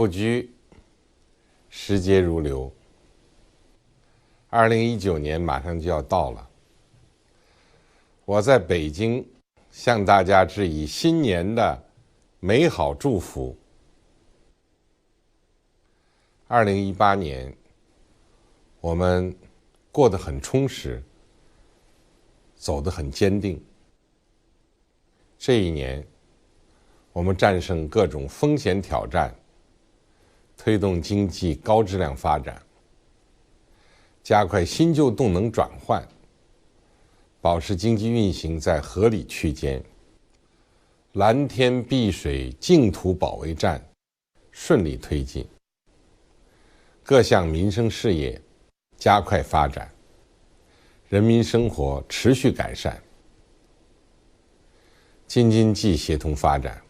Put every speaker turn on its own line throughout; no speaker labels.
不居，时节如流。2019年马上就要到了，我在北京向大家致以新年的美好祝福。2018年，我们过得很充实，走得很坚定。这一年，我们战胜各种风险挑战，推动经济高质量发展，加快新旧动能转换，保持经济运行在合理区间，蓝天碧水净土保卫战顺利推进，各项民生事业加快发展，人民生活持续改善，京津冀协同发展，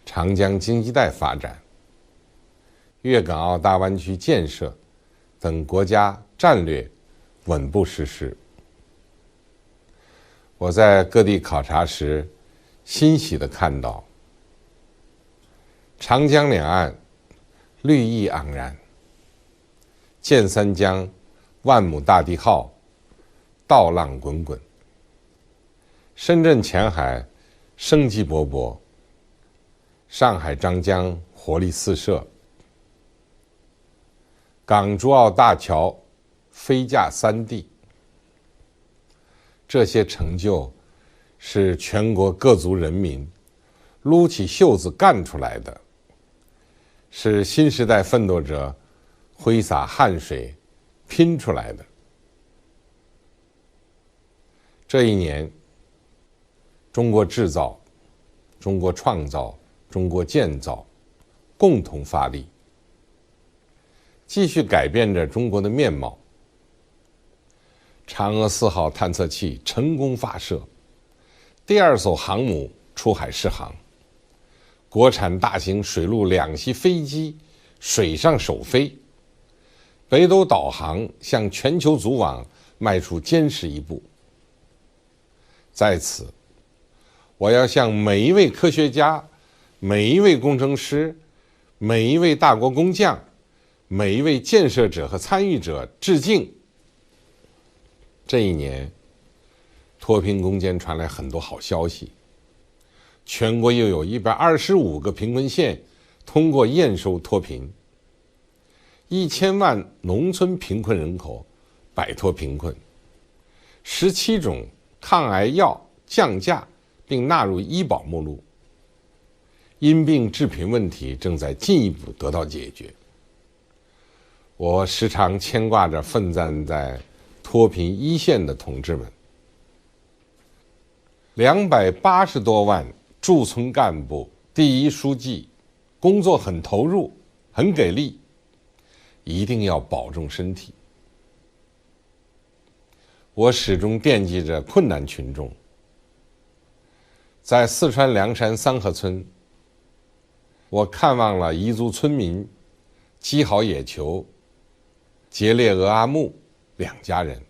长江经济带发展，粤港澳大湾区建设等国家战略稳步实施。我在各地考察时，欣喜地看到，长江两岸绿意盎然，建三江万亩大地浩，稻浪滚滚；深圳前海生机勃勃，上海张江活力四射，港珠澳大桥飞架三地。这些成就是全国各族人民撸起袖子干出来的，是新时代奋斗者挥洒汗水拼出来的。这一年，中国制造、中国创造、中国建造共同发力，继续改变着中国的面貌。嫦娥4号探测器成功发射，第2艘航母出海试航，国产大型水陆两栖飞机水上首飞，北斗导航向全球组网迈出坚实一步。在此，我要向每一位科学家、每一位工程师、每一位大国工匠、每一位建设者和参与者致敬。这一年，脱贫攻坚传来很多好消息，全国又有125个贫困县通过验收脱贫，1000万农村贫困人口摆脱贫困，17种抗癌药降价并纳入医保目录，因病致贫问题正在进一步得到解决。我时常牵挂着奋战在脱贫一线的同志们，280多万驻村干部、第一书记工作很投入，很给力，一定要保重身体。我始终惦记着困难群众。在四川凉山三河村，我看望了彝族村民基好野球、杰烈额阿木2家人。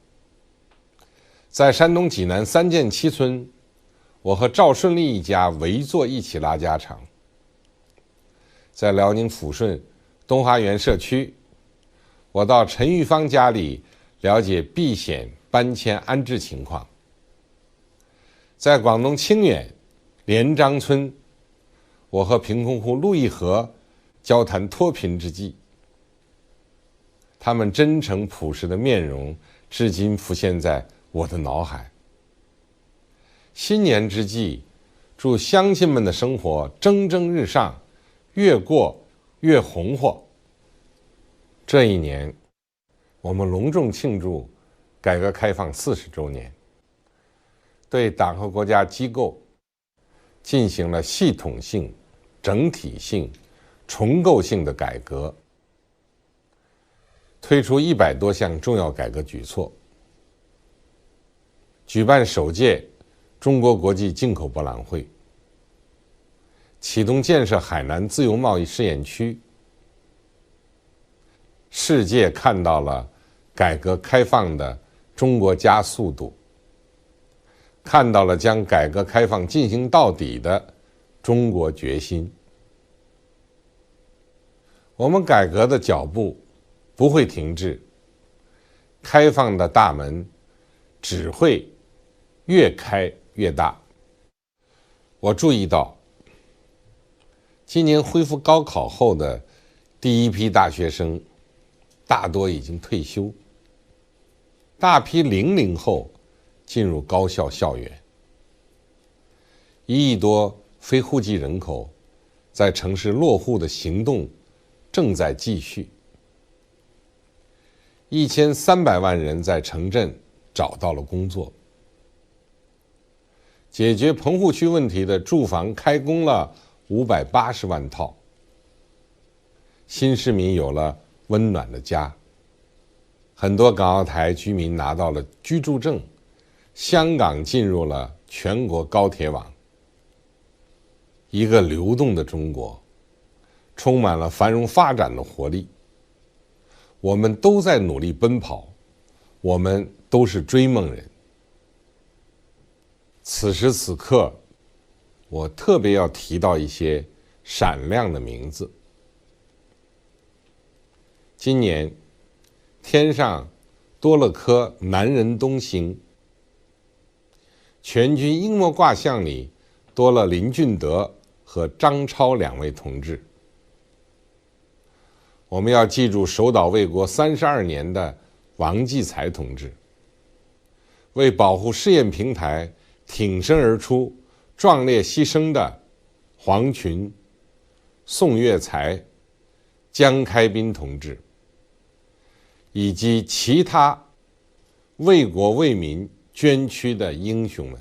在山东济南三涧七村，我和赵顺利一家围坐一起拉家常。在辽宁抚顺东华园社区，我到陈玉芳家里了解避险搬迁安置情况。在广东清远连章村，我和贫困户陆一河交谈脱贫之际，他们真诚朴实的面容至今浮现在我的脑海。新年之际，祝乡亲们的生活蒸蒸日上，越过越红火。这一年，我们隆重庆祝改革开放40周年，对党和国家机构进行了系统性、整体性、重构性的改革，推出100多项重要改革举措，举办首届中国国际进口博览会，启动建设海南自由贸易试验区。世界看到了改革开放的中国加速度，看到了将改革开放进行到底的中国决心。我们改革的脚步不会停滞，开放的大门只会越开越大。我注意到，今年恢复高考后的第一批大学生大多已经退休，大批00后进入高校校园，1亿多非户籍人口在城市落户的行动正在继续，1300万人在城镇找到了工作，解决棚户区问题的住房开工了580万套，新市民有了温暖的家，很多港澳台居民拿到了居住证，香港进入了全国高铁网。一个流动的中国，充满了繁荣发展的活力。我们都在努力奔跑，我们都是追梦人。此时此刻，我特别要提到一些闪亮的名字。今年天上多了颗南仁东星，全军英模卦象里多了林俊德和张超2位同志。我们要记住守岛卫国32年的王继才同志，为保护试验平台挺身而出、壮烈牺牲的黄群、宋岳才、江开斌同志，以及其他为国为民捐躯的英雄们。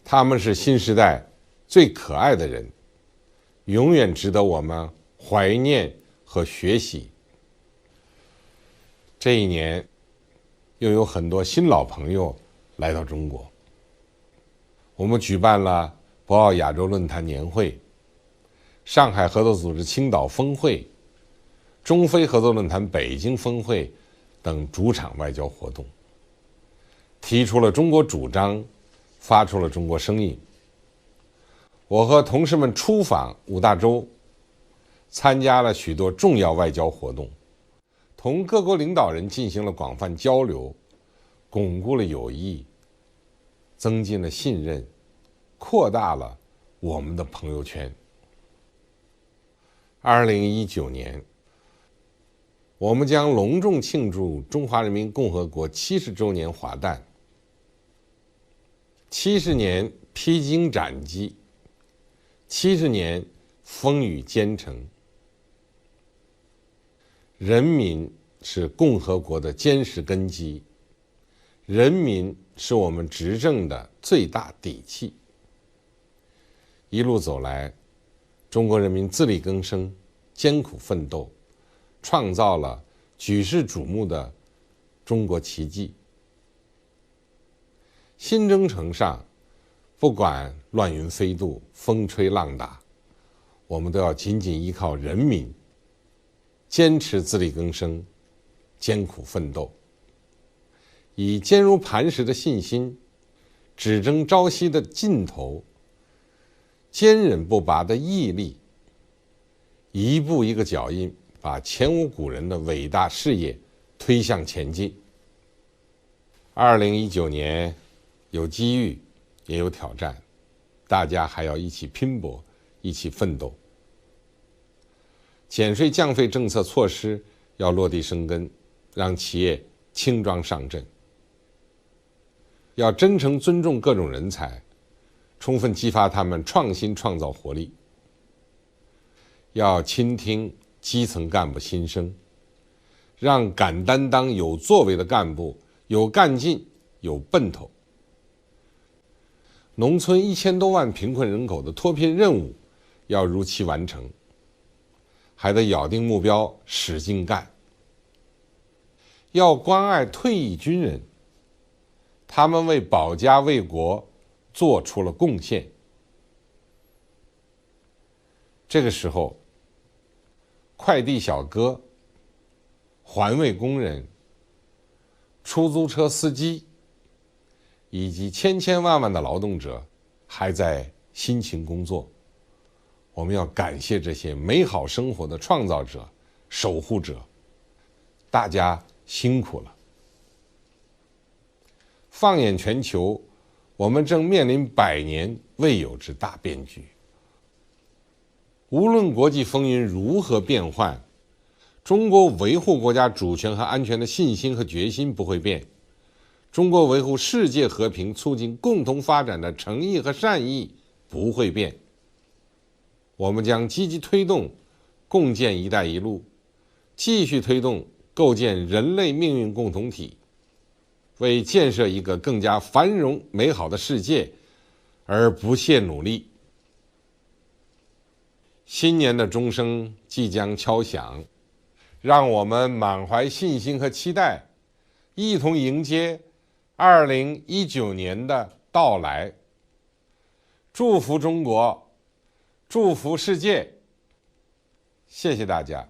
他们是新时代最可爱的人，永远值得我们怀念和学习。这一年，又有很多新老朋友来到中国。我们举办了博鳌亚洲论坛年会、上海合作组织青岛峰会、中非合作论坛北京峰会等主场外交活动，提出了中国主张，发出了中国声音。我和同事们出访5大洲，参加了许多重要外交活动，同各国领导人进行了广泛交流，巩固了友谊，增进了信任，扩大了我们的朋友圈。2019年，我们将隆重庆祝中华人民共和国70周年华诞，70年披荆斩棘，70年风雨兼程。人民是共和国的坚实根基，人民是我们执政的最大底气。一路走来，中国人民自力更生，艰苦奋斗，创造了举世瞩目的中国奇迹。新征程上，不管乱云飞渡、风吹浪打，我们都要紧紧依靠人民，坚持自力更生，艰苦奋斗，以坚如磐石的信心，只争朝夕的劲头，坚韧不拔的毅力，一步一个脚印，把前无古人的伟大事业推向前进。2019年有机遇，也有挑战，大家还要一起拼搏，一起奋斗。减税降费政策措施要落地生根，让企业轻装上阵。要真诚尊重各种人才，充分激发他们创新创造活力。要倾听基层干部心声，让敢担当、有作为的干部有干劲、有奔头。农村1000多万贫困人口的脱贫任务要如期完成，还得咬定目标，使劲干。要关爱退役军人，他们为保家卫国做出了贡献。这个时候，快递小哥、环卫工人、出租车司机以及千千万万的劳动者还在辛勤工作，我们要感谢这些美好生活的创造者、守护者，大家辛苦了。放眼全球，我们正面临100年未有之大变局。无论国际风云如何变幻，中国维护国家主权和安全的信心和决心不会变，中国维护世界和平、促进共同发展的诚意和善意不会变。我们将积极推动共建“一带一路”，继续推动构建人类命运共同体，为建设一个更加繁荣美好的世界而不懈努力。新年的钟声即将敲响，让我们满怀信心和期待，一同迎接2019年的到来。祝福中国，祝福世界，谢谢大家。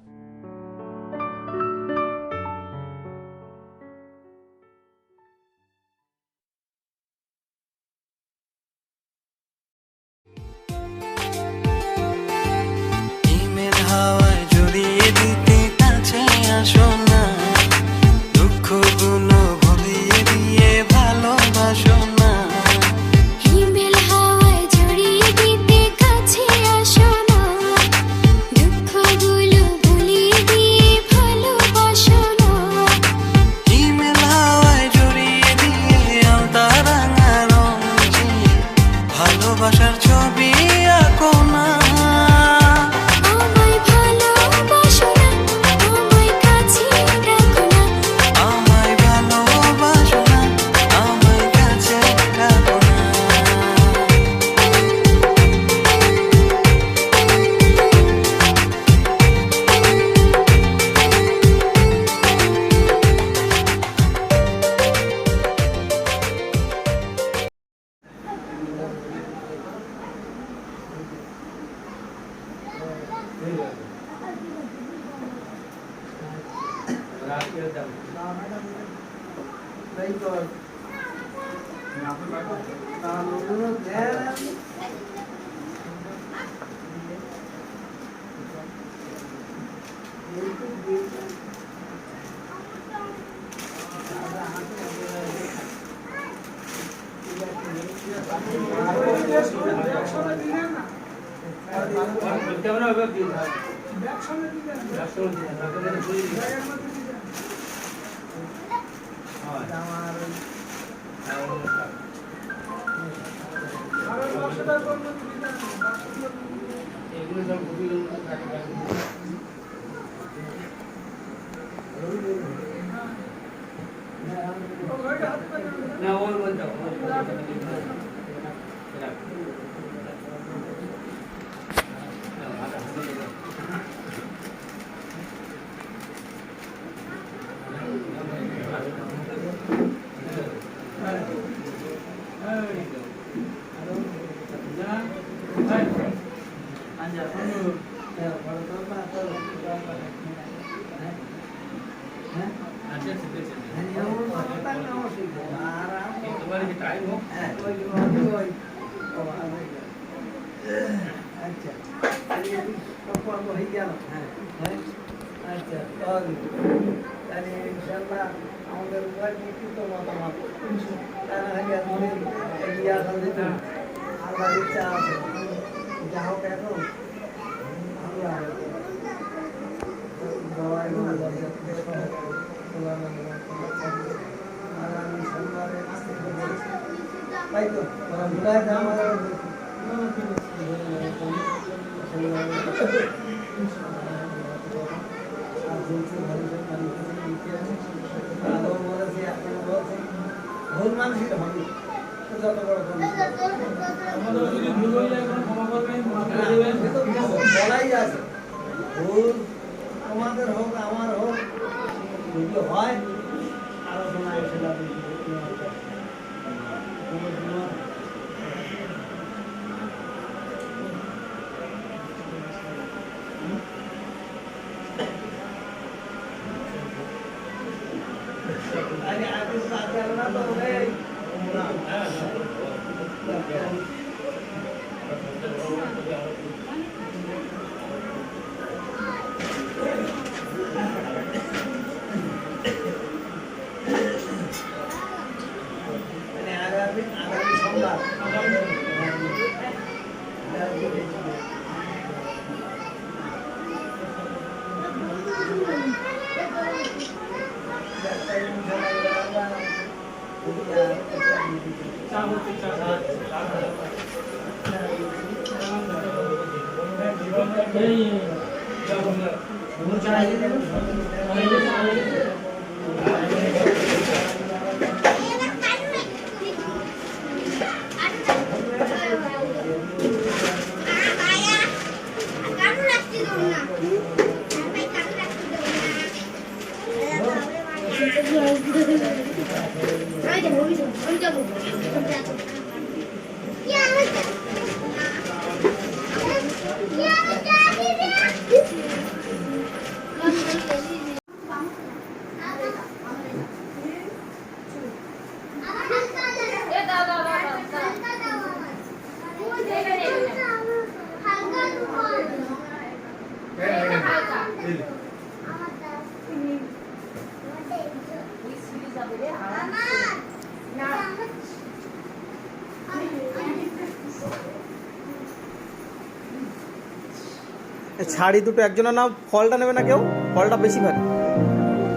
ছাড়ি দুটো একজনের নাও, ফলটা নেবে না কেউ? ফলটা বেশি ভারী,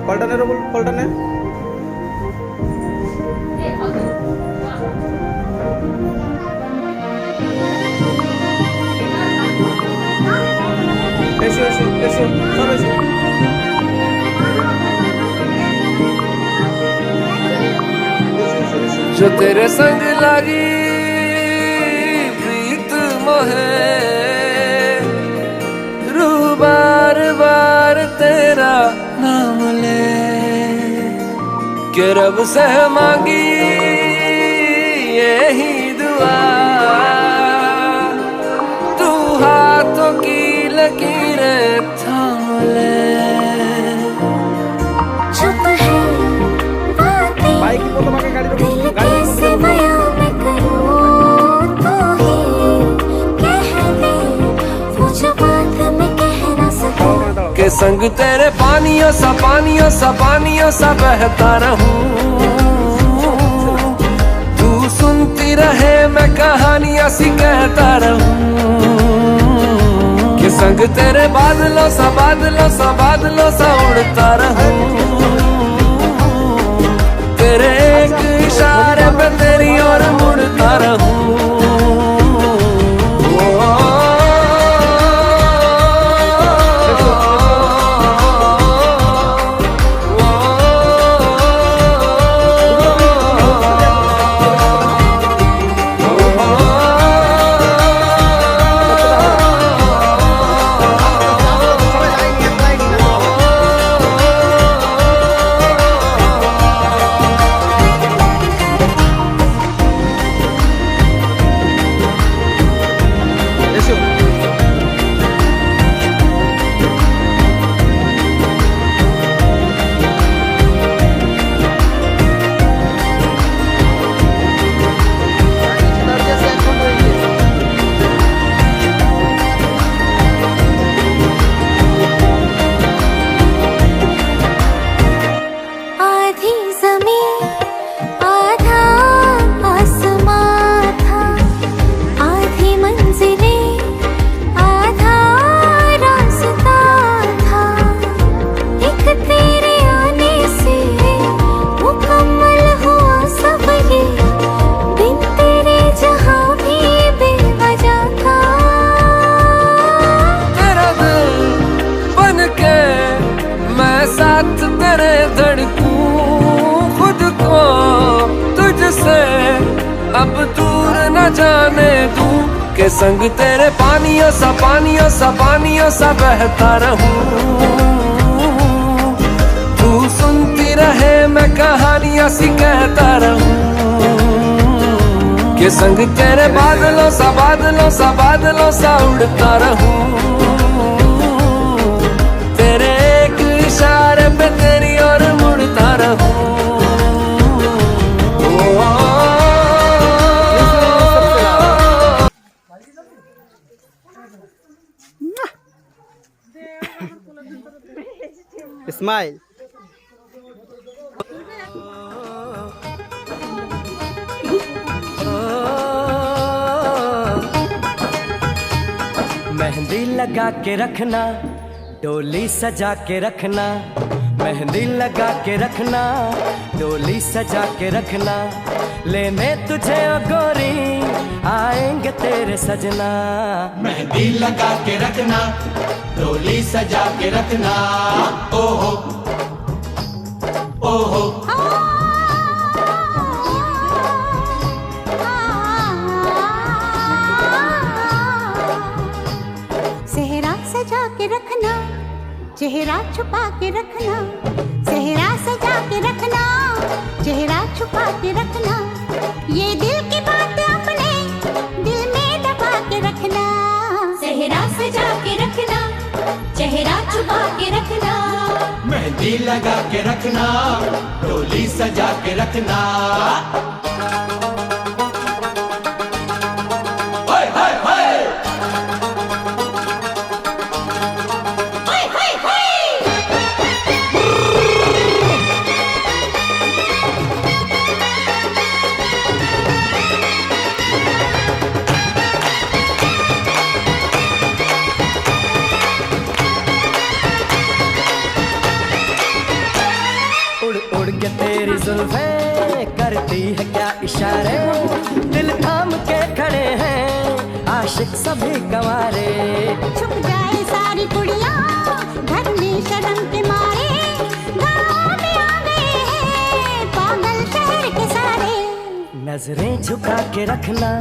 ফলটা নেবে, ফলটা নে। এসো এসো এসো, সব এসো।
जो तेरे संग लगी प्रीत मोहे, रू बार बार तेरा नाम ले, के रब से मांगी यही दुआ, तू हाथों की लकीरें थाम ले।
বাইক কি তোমাকে গাড়ি দেবো?
के संग तेरे पानियों सा बहता रहूं, तू सुनती रहे मैं कहानियां सी कहता रहूं, के संग तेरे बादलों सा उड़ता रहूं, तेरे एक इशारे पे तेरी ओर मुड़ता रहूं। अब दूर न जाने दूं, के संग तेरे पानियों सा बहता रहूं, तू सुनती रहे मैं कहानियां सी कहता रहूं, के संग तेरे बादलों सा उड़ता रहूं, तेरे एक इशारे पे तेरी ओर मुड़ता रहूं।
स्माइल।
मेहंदी लगा के रखना, डोली सजा के रखना, मेहंदी लगा के रखना, डोली सजा के रखना, लेने तुझे ओ गोरी आएंगे तेरे सजना।
मेहंदी लगा के रखना, डोली सजा के रखना। ओहो ओहो
सेहरा सजा के रखना, चेहरा छुपा के रखना। सेहरा सजा के रखना, चेहरा छुपा के रखना। ये दिल की बात अपने दिल में दबा के रखना। सेहरा सजा के रखना, चेहरा छुपा के रखना।
मेहंदी लगा के रखना, डोली सजा के रखना। हाय हाय हाय
उड़ उड़ के तेरी जुल्फें करती है क्या इशारे, दिल थाम के खड़े हैं आशिक सभी गंवारे।
छुप जाए सारी कुड़ियाँ घर में शर्म के मारे। गाँव में आ गए हैं पागल शहर के सारे।
नजरें झुका के रखना,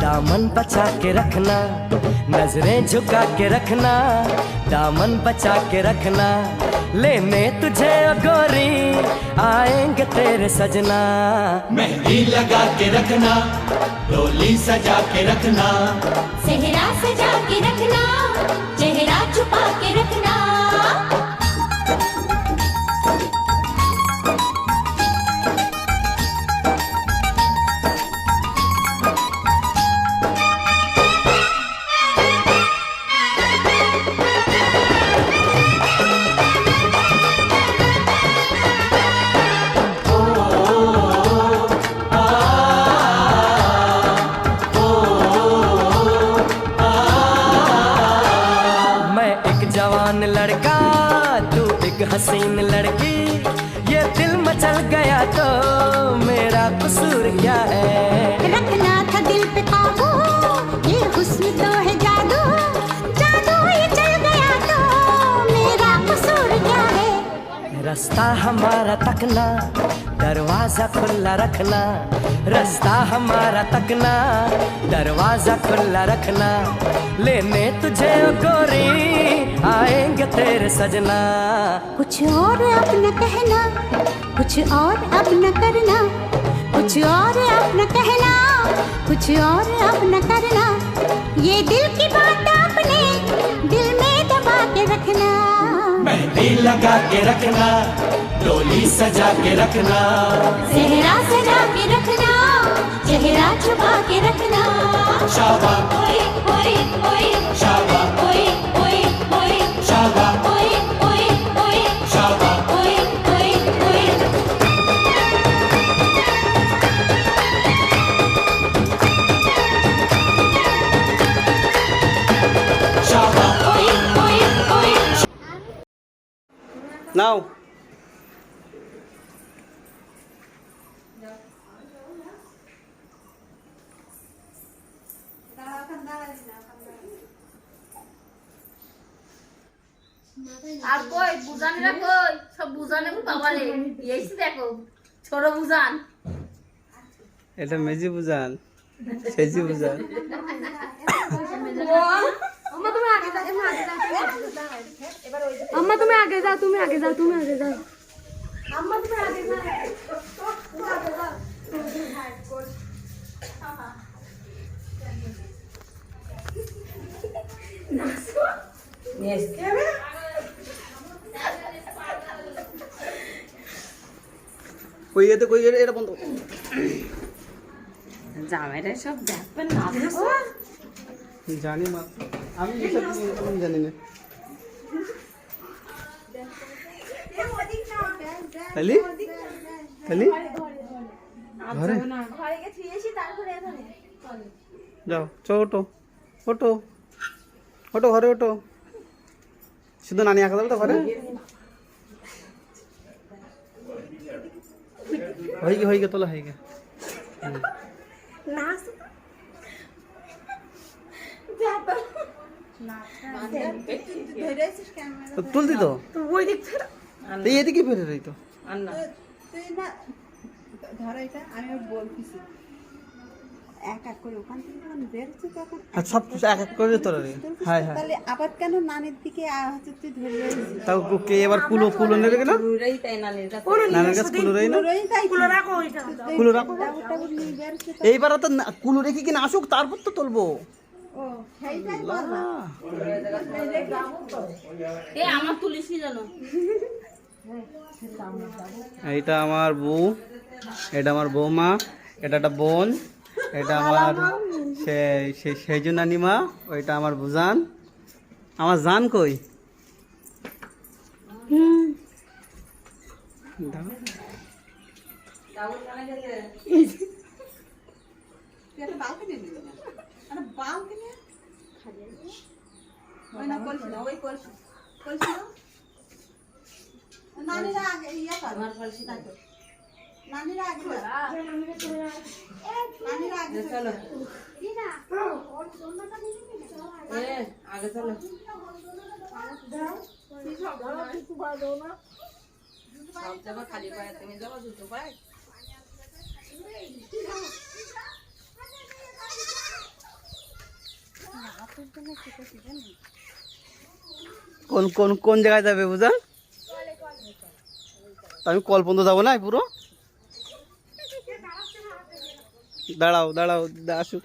दामन बचा के रखना। नजरें झुका के रखना, दामन बचा के रखना। लेने तुझे ओ गोरी आएंगे तेरे सजना।
मेहंदी लगा के रखना, डोली सजा के रखना।
सेहरा सजा के रखना, चेहरा छुपा के रखना।
मैं एक जवान लड़का, तू एक हसीन लड़की। ये दिल मचल गया तो मेरा कसूर क्या है।
रखना था दिल पे काबू, ये हुस्न तो है जादू। जादू ये चल गया तो मेरा कसूर क्या है।
रास्ता हमारा तकना, दरवाजा खुला रखना। रास्ता हमारा तकना, दरवाजा खुला रखना। लेने तुझे ओ गोरी आएंगे तेरे सजना।
कुछ और अब न कहना, कुछ और अब न करना। कुछ और अब न कहना, कुछ और अब न करना। ये दिल की बात अपने दिल में दबा के रखना।
मेहंदी लगा के रखना, डोली सजा के रखना।
सेहरा सजा के रखना, चेहरा छुपा के रखना।
शाबा
ओए ओए ओए
शाबा
ओए ओए ओए
शाबा
ओए ओए ओए
शाबा
ओए ओए ओए।
शाबा
ओए ओए ओए।
নাও
আর কই বুঝানিরা কই সব বুঝানে বাবারে এইছি দেখো ছোট বুঝান
এটা মেজি বুঝান সেজি বুঝান
আম্মা তুমি আগে যাও তুমি আগে যাও তুমি আগে যাও আম্মা তুমি আগে যাও
কই এতে কই এটা বন্ধ
জামাইরা সব দেখবেন না
জানি মা আমি এসব আমি জানি না খালি খালি ঘরে যাও ওটো ওটো ওটো ঘরে ওটো শুধু নানি আঁকা দেবে তো ঘরে হয়ে গে তোলা হয়ে গে তো তুলতি তো এই এদিকে ফেলে রই তো
তুই না ধর এটা আমি বলতেছি এক এক করে ওখান থেকে যখন বেরোচ্ছে তখন
আর সব কিছু এক এক করে তোলা রে হ্যাঁ হ্যাঁ
তাহলে আবার কেন নানের দিকে হচ্ছে তুই ধরে রয়েছিস
তাও কে এবার কুলো কুলো নেবে কেন
পুরোই তাই নানের কাছে
নানের কাছে কুলো রই না
পুরোই তাই কুলো রাখো
কুলো রাখো
টাবুর নিয়ে বেরোচ্ছে
এইবার তো কুলো রেখে কিনা আসুক তারপর তো তুলবো
ও সেইটাই বললাম
এ আমার তুলিসনি জানো
এইটা আমার বউ, এটা আমার বৌমা, এটা একটা বোন, এটা আমার সেজু নানিমা, ওইটা আমার বুজান। আমার জান কই?
নানিরা আগে ইয়া কর নানিরা আগে নানিরা আগে চলো আগে চলো সব যাবা খালি পায়ে তুমি যাবা জুতো পায়ে
কোন কোন কোন জায়গায় যাবে বুঝান? আমি কল পর্যন্ত যাবো না পুরো। দাঁড়াও দাঁড়াও আসুক।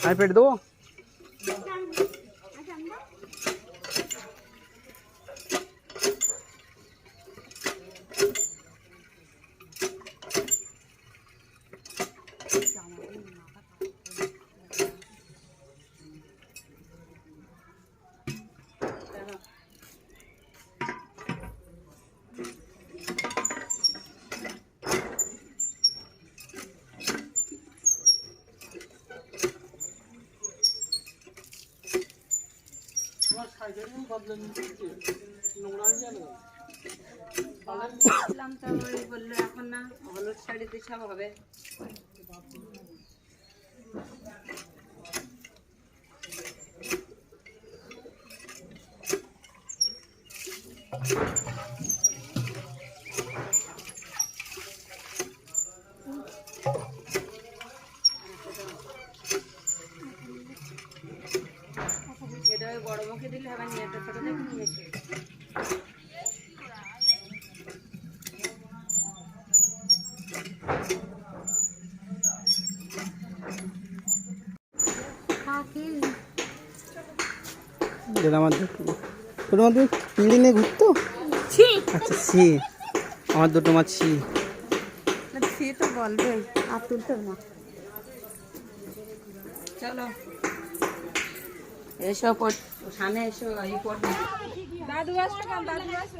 আমি পেট দেবো।
বললো এখন না হলুদ শাড়িতে সব হবে এটা বড় মুখে দিলে হবে নিয়ে একটা ছোট দেখে নিয়েছে তোমাদের পিঁড়ি নিয়ে ঘুরতো? আচ্ছা ছি, আমার দুটো মাছ ছি। ছি তো বলবে আর তুলতে না। চলো এসো সামনে এসো এই পড়বে দাদু আসো দাদু আসো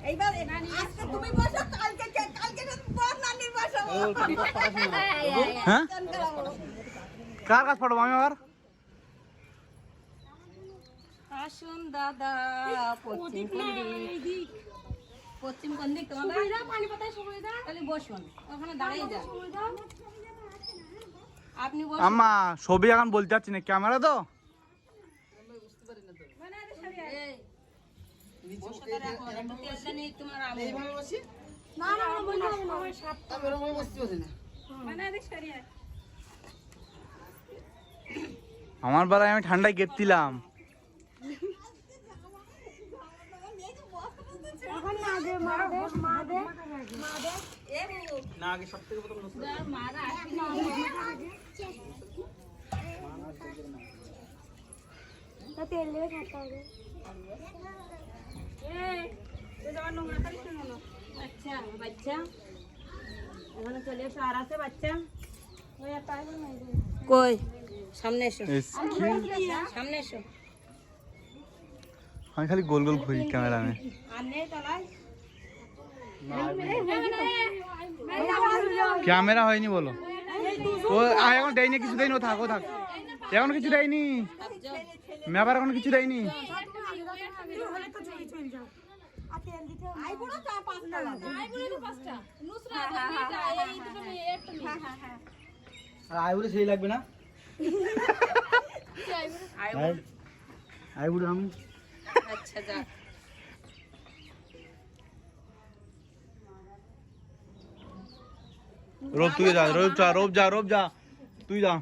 এইবার আজকে তুমি বসো কালকে বড় নানির বসো।
হ্যাঁ কার কাছে পড়বো আমি আবার?
আসুন দাদা পশ্চিম কোন দিক তোমাদের পানি পাতায় সুবিধা তাহলে বসুন ওখানে দাঁড়িয়ে যান আপনি
আম্মা ছবি এখন বলতে চাচ্ছি না, ক্যামেরা তো আমার বেলায় আমি ঠান্ডায় কেটছিলাম। না আগে সব থেকে প্রথম
তেল দিয়ে খাতে হবে।
আচ্ছা বাচ্চা এখানে চলে এসো, আর আছে বাচ্চা কই? সামনে এসো, সামনে এসো।
আমি খালি গোল গোল ঘুরি ক্যামেরা মে।
আর নেই তলায়
ক্যামেরা হয়নি বলো। ও এখন দেয়নি, কিছু দেয়নি, ও থাক, ও থাক, এখন কিছু দেয়নি, মেবার এখন কিছু দেয়নি। আইবুড়ো সেই লাগবে না, আইবুড়ো আমি।
আচ্ছা যা
রোব তুই যা, রোব যা, রোব যা, রোব যা, তুই যা।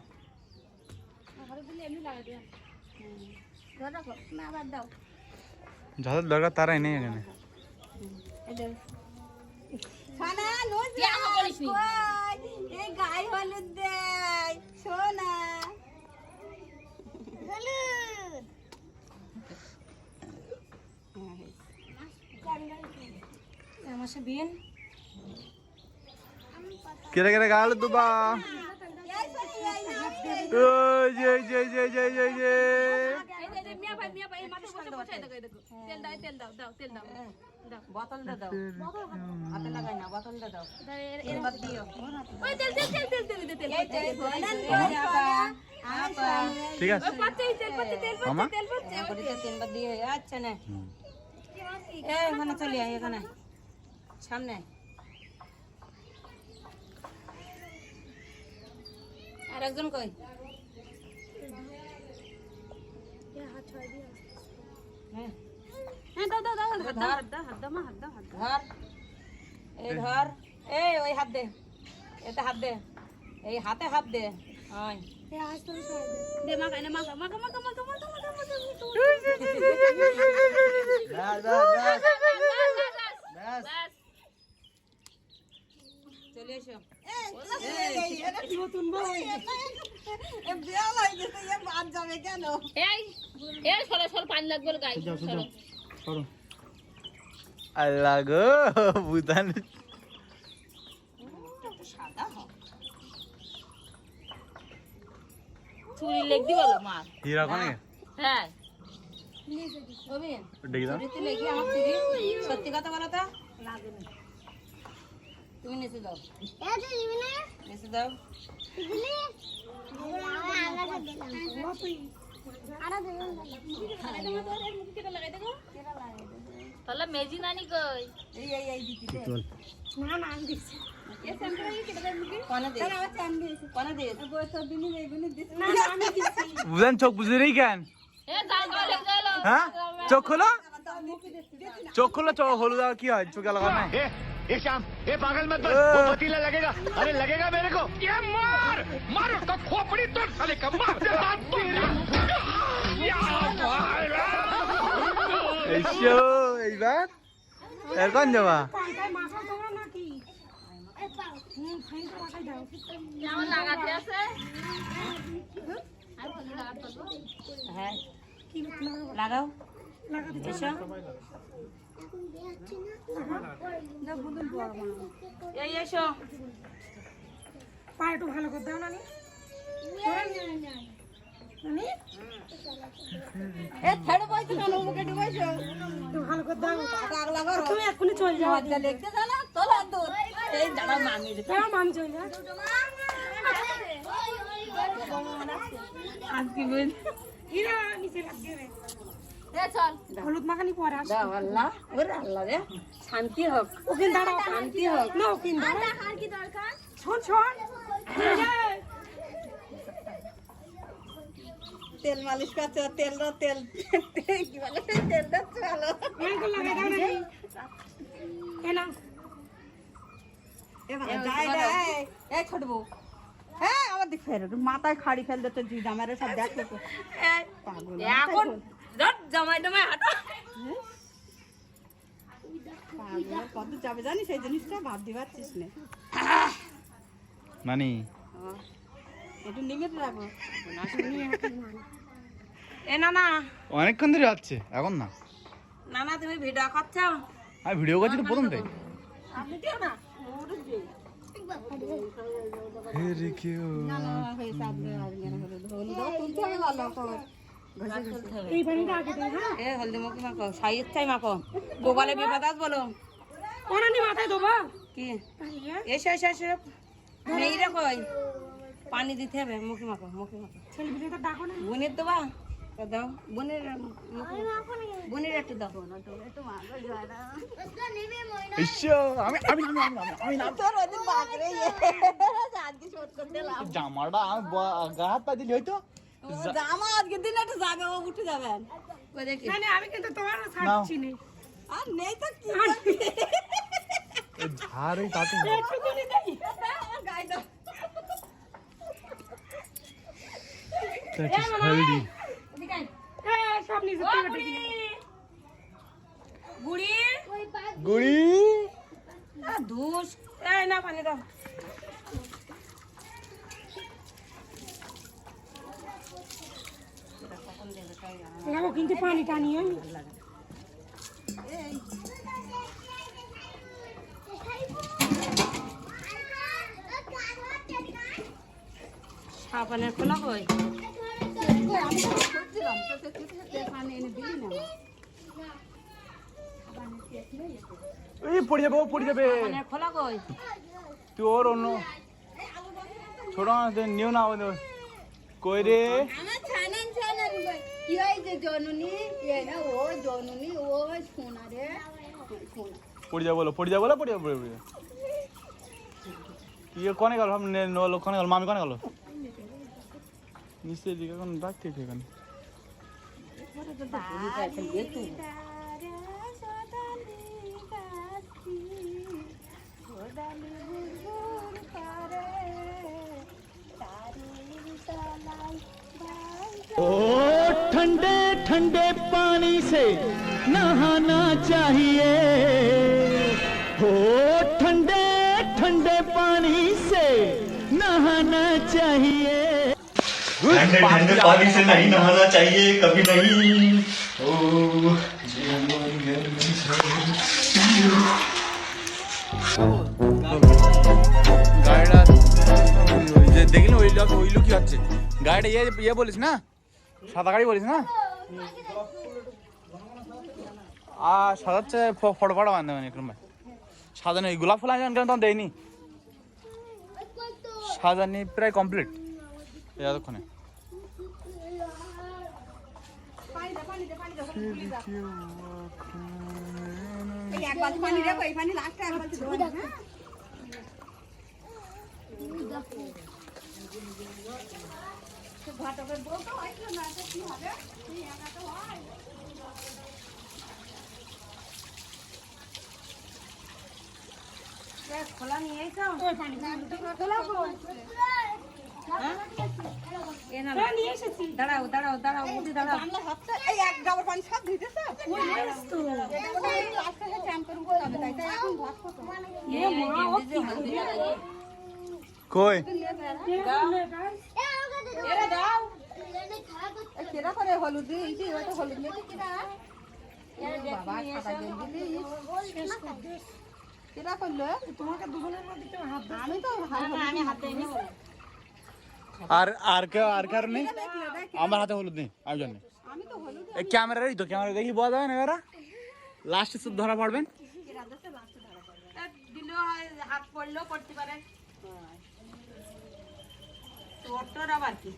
যাদের দরকার তারাই নেই এখানে।
এই গায়ে হলুদ দেয় সোনা, আমার সে বিয়ে
কেটে কেটে গাল দুবা। ওই যে যে যে যে যে যে
বোতলটা দাও, হাতে লাগাই না, বোতলটা দাও, তেল বাদ দিও।
ঠিক আছে মামা,
তেল বাদ দিয়ে। আচ্ছা না এখানে চলে আয়, এখানে সামনে। আর একজন কই? হ্যাঁ ধর, এই ধর, এই ওই হাত দে, এটা হাত দে, এই হাতে হাত দে। হয় চলে এসো। নতুন বউ বিয়া হয়ে গেছে, এ বাদ যাবে কেন?
এই সরাসর পানি লাগবে গাই।
আল্লাহ গো বুদান
ছুরি লেগ দি বলো মার।
হীরা কোনে?
হ্যাঁ
রবিন
দেখি দাও।
ছুরিতে লেগে আমার ছুরি, সত্যি কথা বলো তো লাগেনি। তুমি নিচে দাও, নিচে দাও।
তাহলে মেজি নানি কই?
এই এই এই দিতে
বুঝান চোখ বুঝে নেই কেন?
এ দাও দাও লেগ গেল।
হ্যাঁ চোখ খোলো, চোখ খোলো, চোখ হলুদ আর কি হয়, চোখে লাগা নাই।
ये शाम ये पागल मत बन, वो पतीला लगेगा, अरे लगेगा मेरे को। ये मार मार उसका खोपड़ी तोड़ साले का, मार दे हाथ तोड़।
এসো এইবার এখন যাবা।
কেমন লাগাতে আছে?
হ্যাঁ লাগাও, এসো। এই এসো,
পা একটু ভালো করে দাও নানি।
এ ছেড়ে বইছো কেন? মুখে ডুবাইছো,
একটু ভালো করে দাও।
আগলা করো।
তুমি এক্ষুনি চলে যাও।
মজা দেখতে জানো তোলা দূর, এই দাঁড়া মামি রে।
হ্যাঁ মামি চলে যাও।
আজকে বল
হীরা নিচে লাগবে রে।
এ চল
হলুদ মাখানি পরে আস।
দাও আল্লাহ, ওরে আল্লাহ রে, শান্তি হোক,
ওখানে দাঁড়াও,
শান্তি হোক।
না ওখানে দাঁড়াও।
আর কি দরকার?
শোন শোন
তেল মালিশ করছে তেল কি বলে তেলটা চলো
এরকম লাগাই দাও নাকি কেন
এই ছোট বউ হ্যাঁ আমার দিক ফের মাথায় খাড়ি ফেল দিতে জি দামের সব দেখো তো
এখন জামাই টামাই হাঁটা
কত যাবে জানিস সেই জিনিসটা ভাব দিবাচ্ছিস না
নানি
একটু লিমিট রাখো
এ না না
অনেকক্ষণ ধরে যাচ্ছে এখন না
না না তুমি ভিডিও করছ
আমি ভিডিও করছি তো প্রথমটাই
আপনি দিও না
এই পানিটা আগে দে হ্যাঁ
এ হলদি মুখি মাখো সাইজ চাই মাখো গোপালে বিপদ আস বলো
ওনানি মাথায় দেবো
কি এসে এসে এসে মেয়েরা কই পানি দিতে হবে মুখি মাখো
ছেলে বিলেটা ডাকো না
বোনের দেবা দাও বোনের বোনের একটু দাও
আমি আমি আমি আমি না
তোর ওই দিন বাপরে আজকে শোধ করতে লাভ
জামাটা আমি গা হাত পা দিলি হয়তো
জামা আজকে দিন একটু যাবে ও উঠে যাবেন
কই দেখি
না না আমি কিন্তু তোমার ছাড়ছি না
আর নেই তো কি
ঝাড় এই তাতে
একটুখানি দেই
গাই দাও
হেলদি
সব নিজে থেকে দেখি
বুড়ি
গুড়ি
ধুস এই না পানি দাও
লাগো কিন্তু পানি টানি আমি
সাবানের খোলা কই
এই পড়ে যাবে
সাবানের খোলা কই
তুই ওর অন্য ছোট নিও না কই রে
আমার ছানান কি হয় যে জননী না ও জননী ও সোনা রে সোনা
পড়ে যাবো কি কনে গেল কনে গেল মামি কনে গেল নিশ্চয়ই দিকে এখন ডাকতে এখানে
ओ ठंडे ठंडे पानी से नहाना चाहिए हो ठंडे ठंडे पानी से नहाना चाहिए
ठंडे ठंडे पानी से नहीं नहाना चाहिए कभी नहीं ओ
গাড়িটা দেখি না ওই লোক কি হচ্ছে গাড়িটা ইয়ে বলিস না সাদা গাড়ি বলিস না আর সাদা হচ্ছে ফটো ফটো বান্ধে মানে এরকম সাদা নেই গোলাপ ফুল আনছেন কেন তখন দেয়নি সাজানি প্রায় কমপ্লিট এতক্ষণে
এক বালতি পানি রাখো এই পানি লাস্টে এক বালতি দেবো হ্যাঁ ঘটকের বউ তো হয়তো না তো কি হবে একা তো হয়
খোলা নিয়ে এসো
ওই পানি খোলা কই
এ না
নিয়ে এসেছি
দাঁড়াও উঠে দাঁড়াও
আমরা হাতটা এই এক ডাবর পানি সব দিতেছ
ওই নিস তো
লাস্টে চ্যাম্প করব যাবে তাই তাই এখন ঘাট কত
এ মা ও কি হলদি লাগে
কই
এরে দাও
কেরা করে হলুদ এই যে ওটা হলুদ নেই কেরা বাবা খাতা দিলি কেরা করলো
তোমাকে দুজনের মধ্যে কেউ হাত
আমি তো
আমি হাতে নিয়ে বলো
আর কার নেই আমার হাতে হলুদ নেই আমি জানি
আমি তো হলুদ
এই ক্যামেরা দেখি বোঝা যাবে না এরা লাস্টে শুধু ধরা পড়বেন
দিলেও হাত পড়লেও পড়তে পারে তোর আবার কি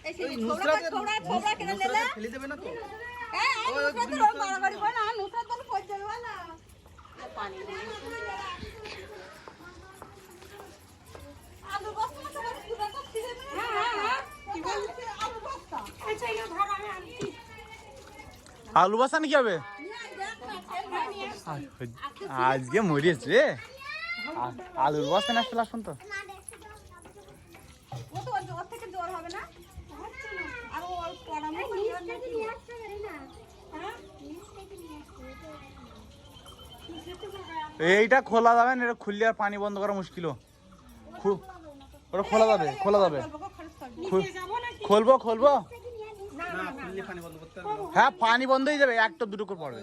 এই ছোড়া কেন নেলে
ফেলে দেবে না তো
হ্যাঁ নুসরাত তো বাড়াবাড়ি হয় না নুসরাত তো পড়ে যাবে না পানি আলু বস্তা
আলু বাসা নাকি হবে আজকে মরিয়েছ রে আলুর বস্তা না আসতে আসুন তো
ও তো ওর থেকে জোর হবে না আর ওর পড়ানো নিয়ে আসতে পারি না হ্যাঁ
এইটা খোলা যাবে না, এটা খুললে আর পানি বন্ধ করা মুশকিল। ওটা খোলা যাবে, খোলা যাবে। খুলবো খুলবো, হ্যাঁ পানি বন্ধ হয়ে যাবে, একটা দুটো করে পড়বে।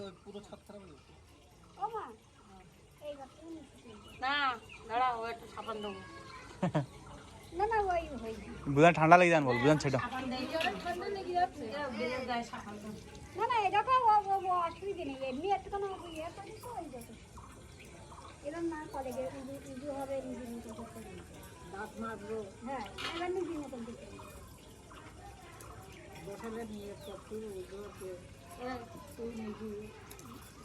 বুঝান ঠান্ডা লেগে যান বল, বুঝান সেটা
না না এটা তো অসুবিধা নেই, এমনি একটু কোনো ইয়ে করে তো হয়ে যাবে। এরকম না করে ইজি হবে, নিজের মতো করতে হবে, দাঁত মারবো, হ্যাঁ এবার নিজের মতো করতে হবে। বসলে নিয়ে করতে হবে, তুই নিজে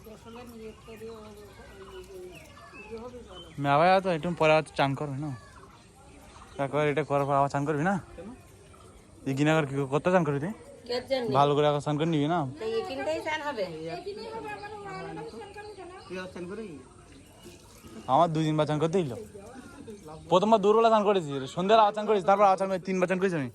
বসলে নিয়ে করে ইজি হবে ভালো।
মেওয়া তো একটু পরে চান করবি না, তারপর এটা করার পর আবার চান করবি না? এই কিনা করে কত চান করবি তুই? ভালো করে আবার চান করে নিবি না? আমার 2 দিন বাচান করতে দিল। প্রথমবার দূরবেলা চান করেছি, সন্ধ্যার আচান করেছি, তারপর আচান করে 3 বাচান করেছি আমি।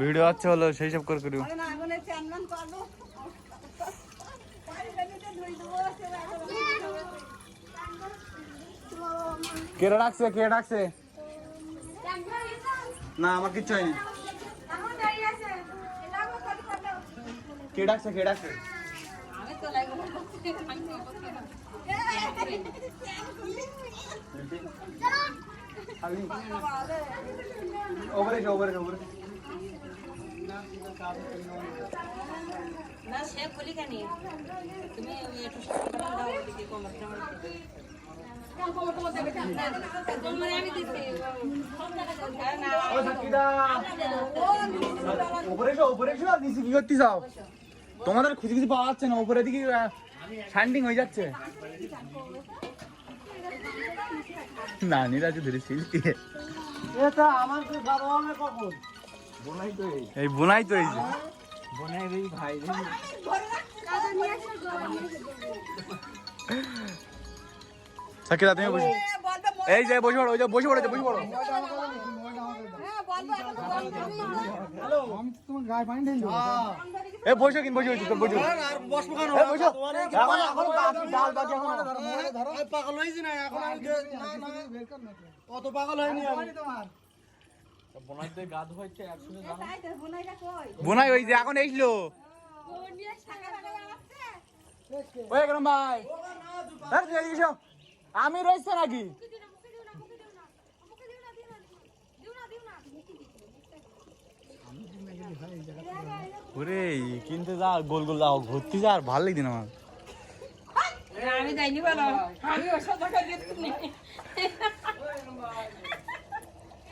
ভিডিও আছে হলো সেই সব করে করিও। কে ডাকছে, কে ডাকছে? না আমার কিচ্ছু হয়নি। কে ডাকছে, কে ডাকছে? ওপরে ওপরে ওপরে
না সে খুলি কেন তুমি একটু দাও দিকে
তোমাদের খুঁজে খুঁজে পাওয়া যাচ্ছে না, উপরের দিকে শাইন্ডিং হয়ে যাচ্ছে। না নিরাজ ধরেছি এই বোনাই তো এই যে ভাই সাকিরা তুমি বসে এই যে বসে পড়ো, ওই যে বসে পড়ো, বসে পড়ো। এ বসো কিন বসে তো বসো আর বসবো কেন? এ বসো এখন ডাল বাকি এখন ধরো পাগল হইছি না এখন আমি না অত পাগল হইনি আমি। তোমার বোনাইতে গা ধোইছে একসাথে জানো বোনাইটা কই? বোনাই ওই যে এখন এইলো কোন নিয়ে টাকা টাকা লাগছে ওই গরম ভাই আর দিও আমি রইছে নাকি? ওরে কিনতে যা গোল গোল যাও ঘুরতে যা, আর ভালো লাগছে না আমার।
আমি যাইনি বলো, আমি ওসব টাকা দিচ্ছি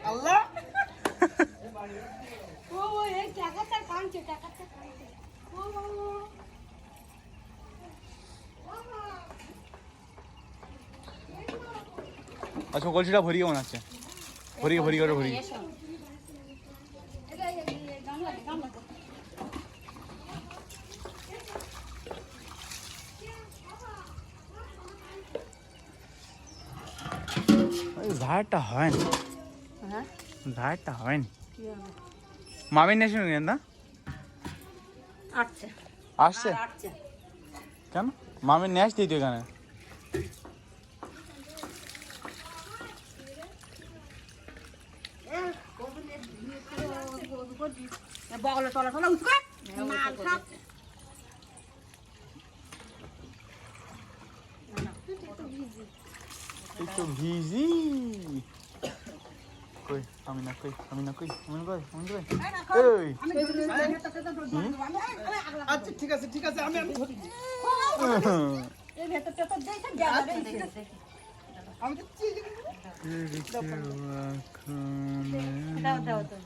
আল্লাহ ও এই টাকাটা কাঁদছে, টাকাটা কাঁদছে ও
আচ্ছা কলসিটা ভরি কেমন আছে? ভরি ভরি করে ভরি ঝাড়টা হয় না, ঝাড়টা হয় না। মামির নেশন না
আচ্ছা
আসছে কেন? মামির নেশ দিই তো এখানে
বগলে তলা তলা উঠবে মাল সব
একটু ভিজি কই আমি না কই আমি না কই আমি না কই আমি কই এই
আচ্ছা ঠিক আছে আমি
এই ভেতরটা তো দেখেন যাবে
আমি তো
দাও দাও তো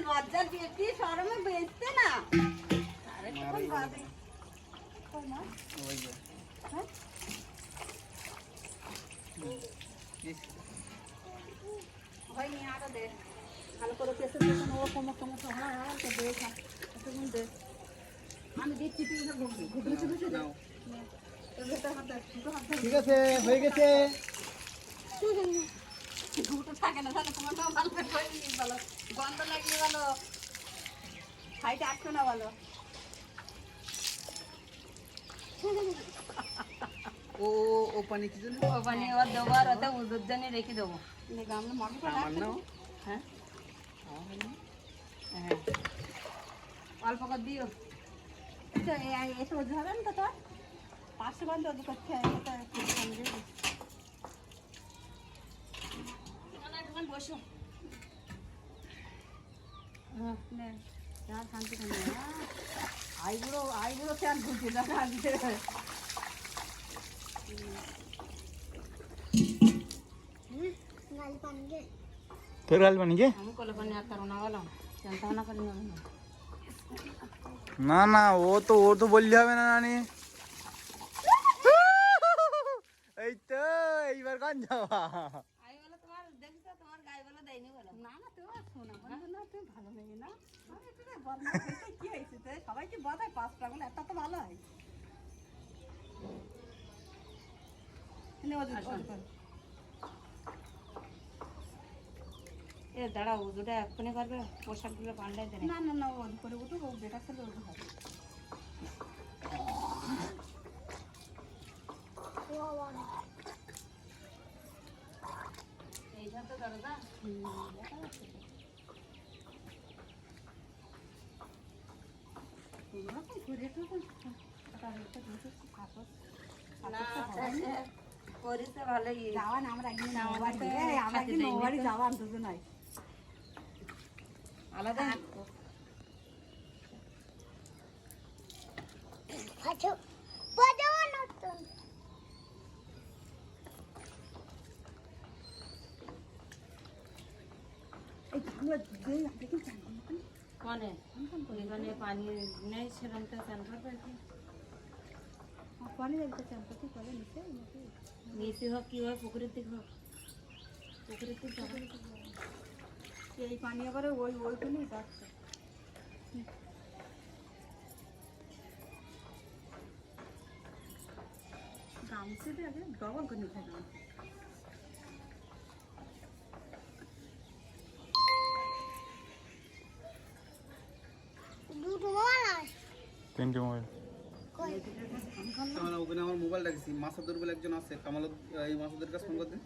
লজ্জা দিয়ে কি শরমে বেচতে না আরে কোন ভাবে কোন না ভাই নিয়ে আরো দে ভালো করে পেছন পেছন ও কম তো হ্যাঁ তো দে একটু দে আমি দিচ্ছি তুই না ঘুরে দাও এর ভেতর হাত দে
ঠিক আছে হয়ে গেছে
ঘুরতে থাকে না তাহলে তোমার নাম ভালো করে নিস ভালো গন্ধ লাগলে ভালো খাইতে আসছো না ভালো
ও ও পানি কি জন্য
ও পানি আবার দেবার ওতে উজুর জন্য রেখে দেবো
গামলা মগে
আমার নাও
হ্যাঁ হ্যাঁ অল্প করে দিও
তো এসে ওঝ হবে না তো তোর পাশে বন্ধ ওঝ করতে হয় এটা বসো
হ্যাঁ নে যা শান্তি করে
আইগুলো ফ্যান ঘুরছে দেখা আসছে
তোর গাল বানি কে
আমি কলে পানি আর তারা না গেলাম চিন্তা না করি
না না ও তো বললে হবে না নানি এই তো এইবার কান যাওয়া
আই বলে তোমার দেখছো তোমার গায়ে বলে দেয়নি বলে
না না তো শোনা বন্ধু না তুমি ভালো মেয়ে না এটা বদমাশ হয়েছে কি হয়েছে তো সবাই কি বদায় 5টা গুলো একটা তো ভালো হয়
এ দাঁড়া উজুটা এক্ষুনি করবে পোশাকগুলো পাল্টাই দেয়
না না না ওদ করে উঠো ও বেটা ছেলে ওদ হবে
এইটা তো দরজা না করিস ভালোই
যাওয়া না আমরা একদিন আমরা একদিন নৌবাড়ি যাওয়া দুজন নাই
আলাদা
আচ্ছা বাজাও নতুন
এই আমরা যেই আগে কি জানি
কনে এখানে পানি নেই সেরকম তো চান করবে
পানি দেখতে চান কত করে নিচে
নিচে হোক কি হয় পুকুরের দিক হোক পুকুরের দিক যাবে
এই পানি আবার ওইগুলোই যাচ্ছে গামছে আগে ডবল করে নিতে হবে
দুটো মালাস
তিনটে মোবাইল
আমার ওখানে আমার মোবাইল রাখছি মাসাদুর বলে একজন আছে কামাল এই মাসাদুর কাছে ফোন করতে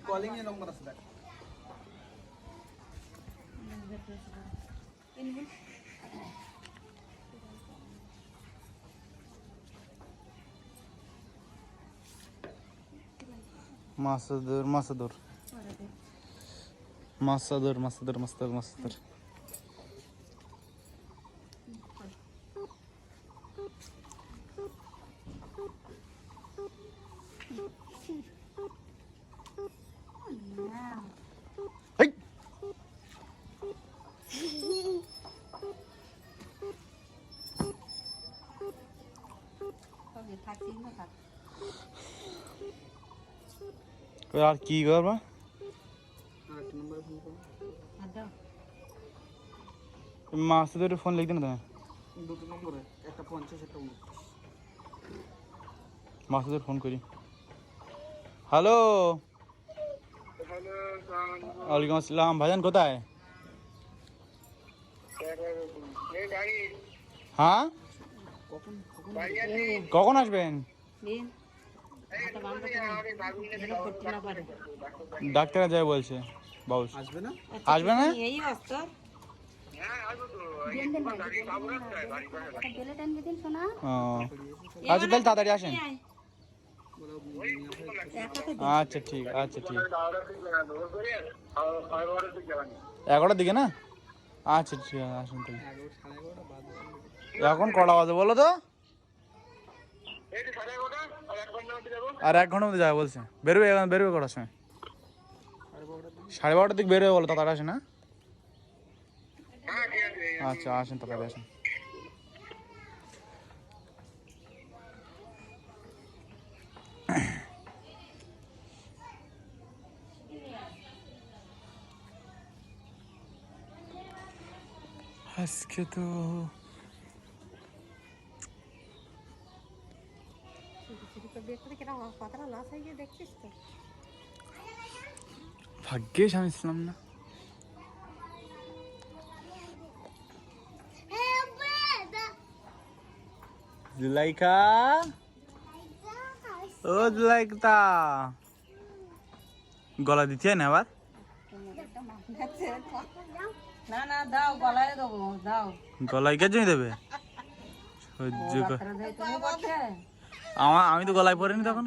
কলিং এর নম্বর আছে দেখ
মাসাদুর মাসাদুর মাসাদুর মাসাদুর মাসাদুর মাসাদুর এই
থাকছিস না থাক
আর কি করবা
আরেকটা নম্বরে ফোন করো
আর দাও
মাসাদুর ফোন লিখ দেন তুমি
দুটো নম্বরে একটা 50 একটা 29
মাসাদুর ফোন করি হ্যালো ওয়ালাইকুম আসসালাম ভাইজান কোথায় হ্যাঁ কখন আসবেন
দিন হাতে বাঁধতে যেন করতে না পারে
ডাক্তার যাবে বলছে বাবু
আসবে না
আসবে না
এই অস্ত্র বেলে টানবে দিন শোনা
আচ্ছা তাহলে তাড়াতাড়ি আসেন আচ্ছা ঠিক আচ্ছা ঠিক 11টার দিকে না আচ্ছা ঠিক আছে আসুন তাহলে এখন কটা বাজে বলো তো আর 1 ঘন্টার মধ্যে যাবে বলছে বেরোবে কটার সময় 12:30টার দিকে বেরোবে বলো তাড়াতাড়ি আসেন না আচ্ছা আসেন তাড়াতাড়ি আসেন আজকে তো ভাগ্যেশ আমি ছিলাম না জুলাইকা ও জুলাইকা গলা দিতে না আবার
না না দাও গলায় দেবো দাও
গলায় কে জমি দেবে সহ্য কর
তুমি করছে
আমি তো গলায় পরিনি তখন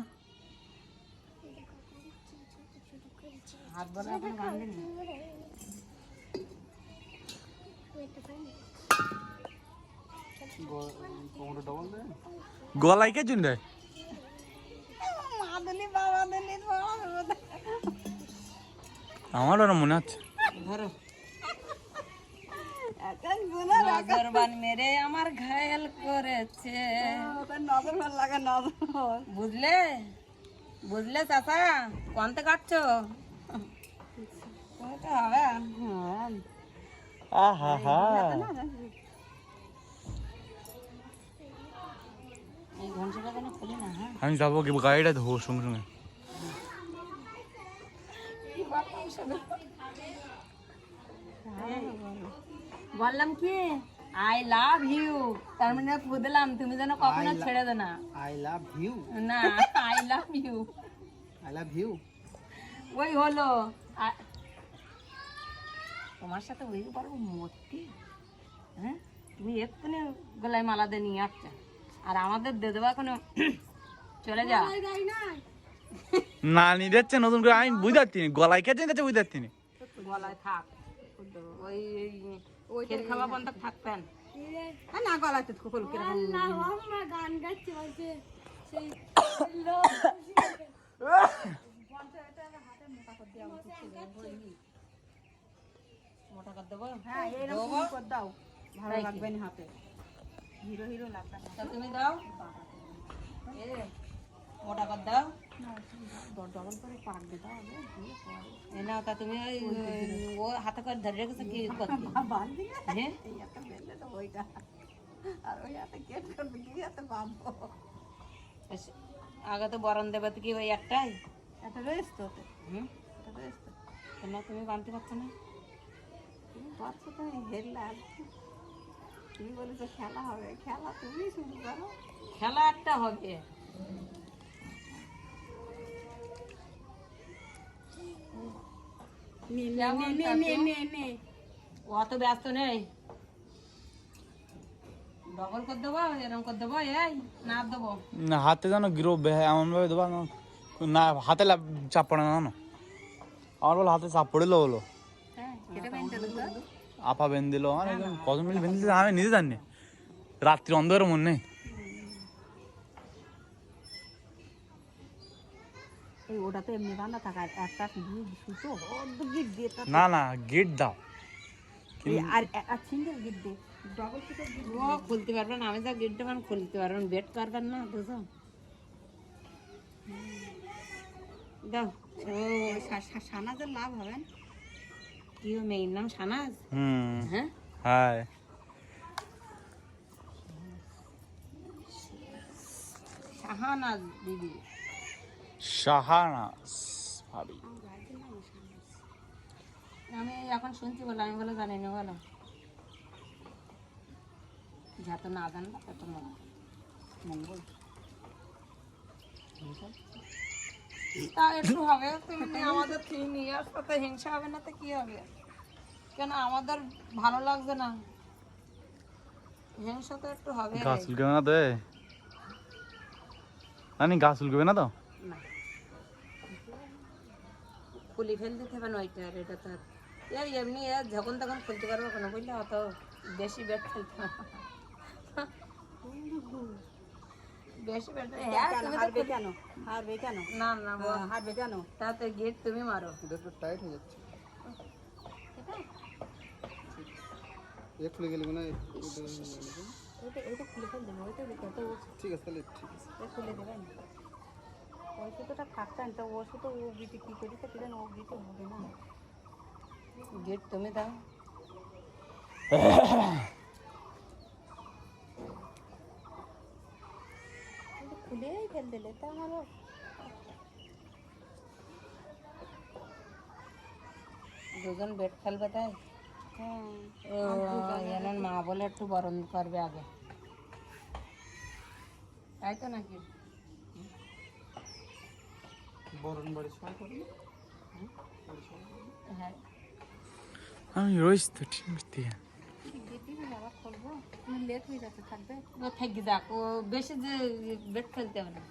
হাত বলে এখন বাঁধিনি
গলায় কে জমি দেয় আমার ওরা মনে হচ্ছে
ধরো নজরবান মেরে আমার ঘায়েল করেছে নজর ভাল লাগে নজর বুঝলে বুঝলে চাচা কোনতে কাটছো তুমি তো হবে এই ঘন্টাটা কেন খুলি না হ্যাঁ
আমি যাবো কি গাড়িটা ধোবো সঙ্গে সঙ্গে
বললাম কি আই লাভ ইউ তার মানে বুঝলাম তুমি যেন কখনো ছেড়ে দে না
আই লাভ ইউ
না I love you
I love you
ওই হলো তোমার সাথে ওই পারবো মূর্তি হ্যাঁ তুমি এক্ষুনি গলায় মালা দিয়ে নিয়ে আসছে আর আমাদের দিয়ে দেবো এখন চলে যা
না নিয়ে যাচ্ছে নতুন করে আমি বুঝতে পারছি গলায় কে জমি যাচ্ছে বুঝতে পারছি
গলায় থাক ওই ওই খেল খাওয়া বন্ধ থাকবেন না গলায় তো খুল কিরকম
গান গাচ্ছে বলছে সেই
মোটা করে দেবো
হ্যাঁ এরকম করে দাও ভালো লাগবে না হাতে হিরো হিরো লাগবে না
তা তুমি দাও এ মোটা করে দাও
ডবল করে পাক দিতে হবে
এ নাও তা তুমি ও হাতে করে ধরে রেখেছো কি করতে
বাঁধবি না
হ্যাঁ
এই একটা বেললে তো ওইটা আর ওই হাতে কেট করবে কি হাতে বাঁধবো
আগে তো বরণ দেবে তো কি ওই একটাই
এটা রয়েছে তো
হুম
এটা রয়েছে তো
কেন তুমি বানতে পারছো না
তুমি পারছো তুমি হেরলে আর তুমি বলেছো খেলা হবে খেলা তুমি শুরু করো
খেলা একটা হবে অত ব্যস্ত নেই ডবল করে দেবো এরকম করে দেবো এই না দেবো
না হাতে যেন গিরো এমন ভাবে দেবো না হাতে চাপ পড়ে না জানো আমার বলো হাতে চাপ পড়িল বলো আপা বেঁধে দিল আমার কত মিনিট বেঁধে দিল আমি নিজে জানি রাত্রি অন্ধকারের মন নেই
এই ওটা তো এমনি বান্ধা থাকা একটা সুতো গিট দিয়ে
না না গেট দাও
আর সিঙ্গেল গিট দিয়ে ডবল সুতো
ও খুলতে পারবেন আমি যা গেট দেবেন খুলতে পারবেন বেট পারবেন না বুঝো দাও
ও সানাজের লাভ হবে
কি মেয়ের নাম সানাজ হ্যাঁ
হাই
শাহানাজ দিদি
শাহানাজ ভাবি
আমি এখন শুনছি বলে আমি বলে জানি না বলো যত না জানবা তত মঙ্গল তা একটু হবে তুমি আমাদের নিয়ে আসতে হিংসা হবে না তো কি হবে কেন আমাদের ভালো লাগছে না? হিংসা তো একটু হবে।
গাছ উলবে না তো নানি, গাছ উলবে না তো?
না, খুলি ফেল দিতে হবে না ওইটা, আর এটা তো আর এমনি যখন তখন খুলতে পারবো কেন, বুঝলে? অত বেশি বেড ফেলতে হবে না। বেশি বেড
হারবে কেন? হারবে কেন?
না না,
হারবে কেন?
তাতে গেট তুমি মারো।
এটা একটু টাইট হয়ে যাচ্ছে। এ খুলে গেলে না,
ওইটা খুলে ফেল দেবে, ওইটা
ঠিক আছে তাহলে ঠিক আছে।
খুলে দেবেন। ওষুধটা থাকতেন তো, ওষুধ ও গিটে কী করেছে কি জানো, ও গিটে হবে না। গেট তুমি দাও। খুলেই ফেল দিলে তা আমারও। দুজন বেড ফেলবে তাই? হ্যাঁ, মা বলে একটু বরণ করবে আগে, তাই তো নাকি?
বরণ বাড়ির সময় করবি?
হ্যাঁ,
আমি রয়েছি তো ঠিক আছে।
থাকি যাক, ও বেশি যে বেড ফেলতে হবে না,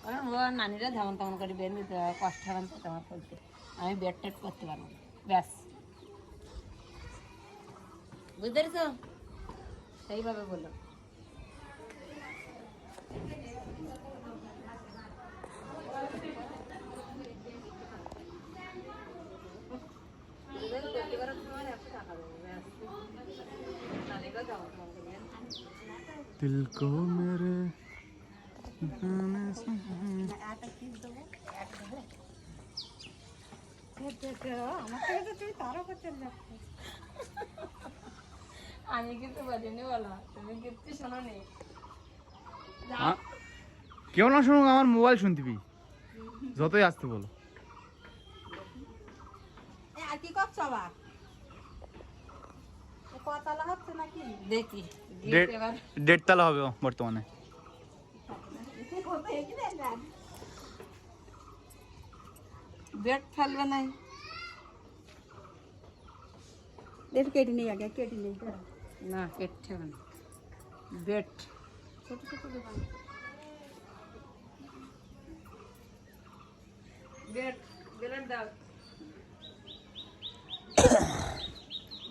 কারণ ও নানিরা যেমন তেমন করে বেঁধে দিতে হয়, কষ্ট হবে না তেমন ফেলতে। আমি বেড টেড করতে পারবো না, ব্যাস। বুঝতে পেরেছ? সেইভাবে বললো।
दिल को मेरे
আমি কিন্তু বলিনি, বলো তুমি কিন্তু শোনোনি।
কেউ না শুনুক, আমার মোবাইল শুনতিবি যতই আসতে বলো।
আর কি করছো আবার? কতলা হচ্ছে নাকি?
দেখি এবার
1.5 তলা হবে বর্তমানে।
বেড ফেলবে নাই,
দেখ কেটে নেই, আগে কেটে নেই।
না কেটে হবে না, বেড
ছোট ছোট দোকান।
বেড বেড দাও।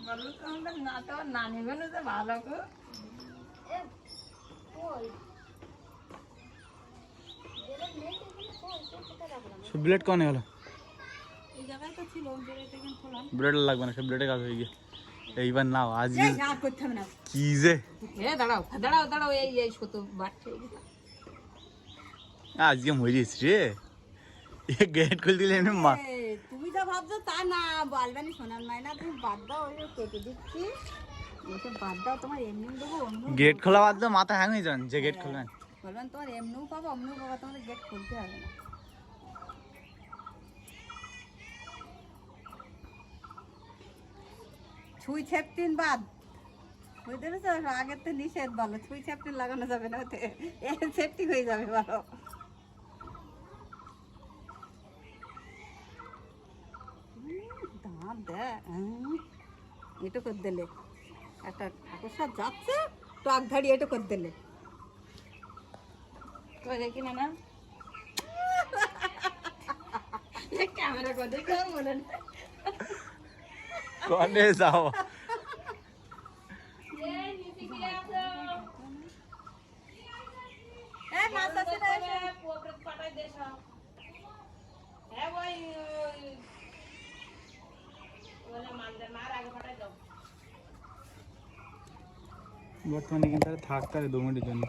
বলো তো আমাদের না, তো নানি বলে যে ভালো গো।
ব্লেড কনে গেল?
এই জায়গায় তো ছিল, বেরেটা কেন খোলাম?
ব্লেড লাগবে না, সব ব্লেডে কাজ হয়ে গিয়ে। এইবার নাও আজ
আর করতে হবে না।
কি যে
দাঁড়াও দাঁড়াও দাঁড়াও, এই এই শত বাড়ছে।
আজকে মরিস রে, গেট খুলে দিলে মা।
তুমি যা ভাবছো তা না, বলবেনি শোনার নাই না, তুমি বাদ দাও, ওই কেটে দিচ্ছি, ওইসব বাদ দাও। তোমার এমনিও দেবো, অন্য
গেট খোলা বাদ দাও, মাথা হ্যাং হয়ে যান যে গেট খুলবেন।
বলবেন তোমার এমনিও পাবো, অমনিও পাবো, তোমাদের গেট খুলতে হবে না। ছুঁই ছেপটিন বাদ, বুঝতে পেরেছো? আগের তো নিষেধ, বলো ছুঁই ছেপটিন লাগানো যাবে না, ওতে সেফটি হয়ে যাবে। বলো দাঁত দে, এটা করে দিলে একটা ঠাকুর সাথ যাচ্ছে, টক ধাড়ি এটা করে দিলে।
তো দেখি না, না ক্যামেরা করে দেখো মনে না।
কনে যাও? বর্তমানে কিন্তু থাকতে 2 মিনিটের জন্য।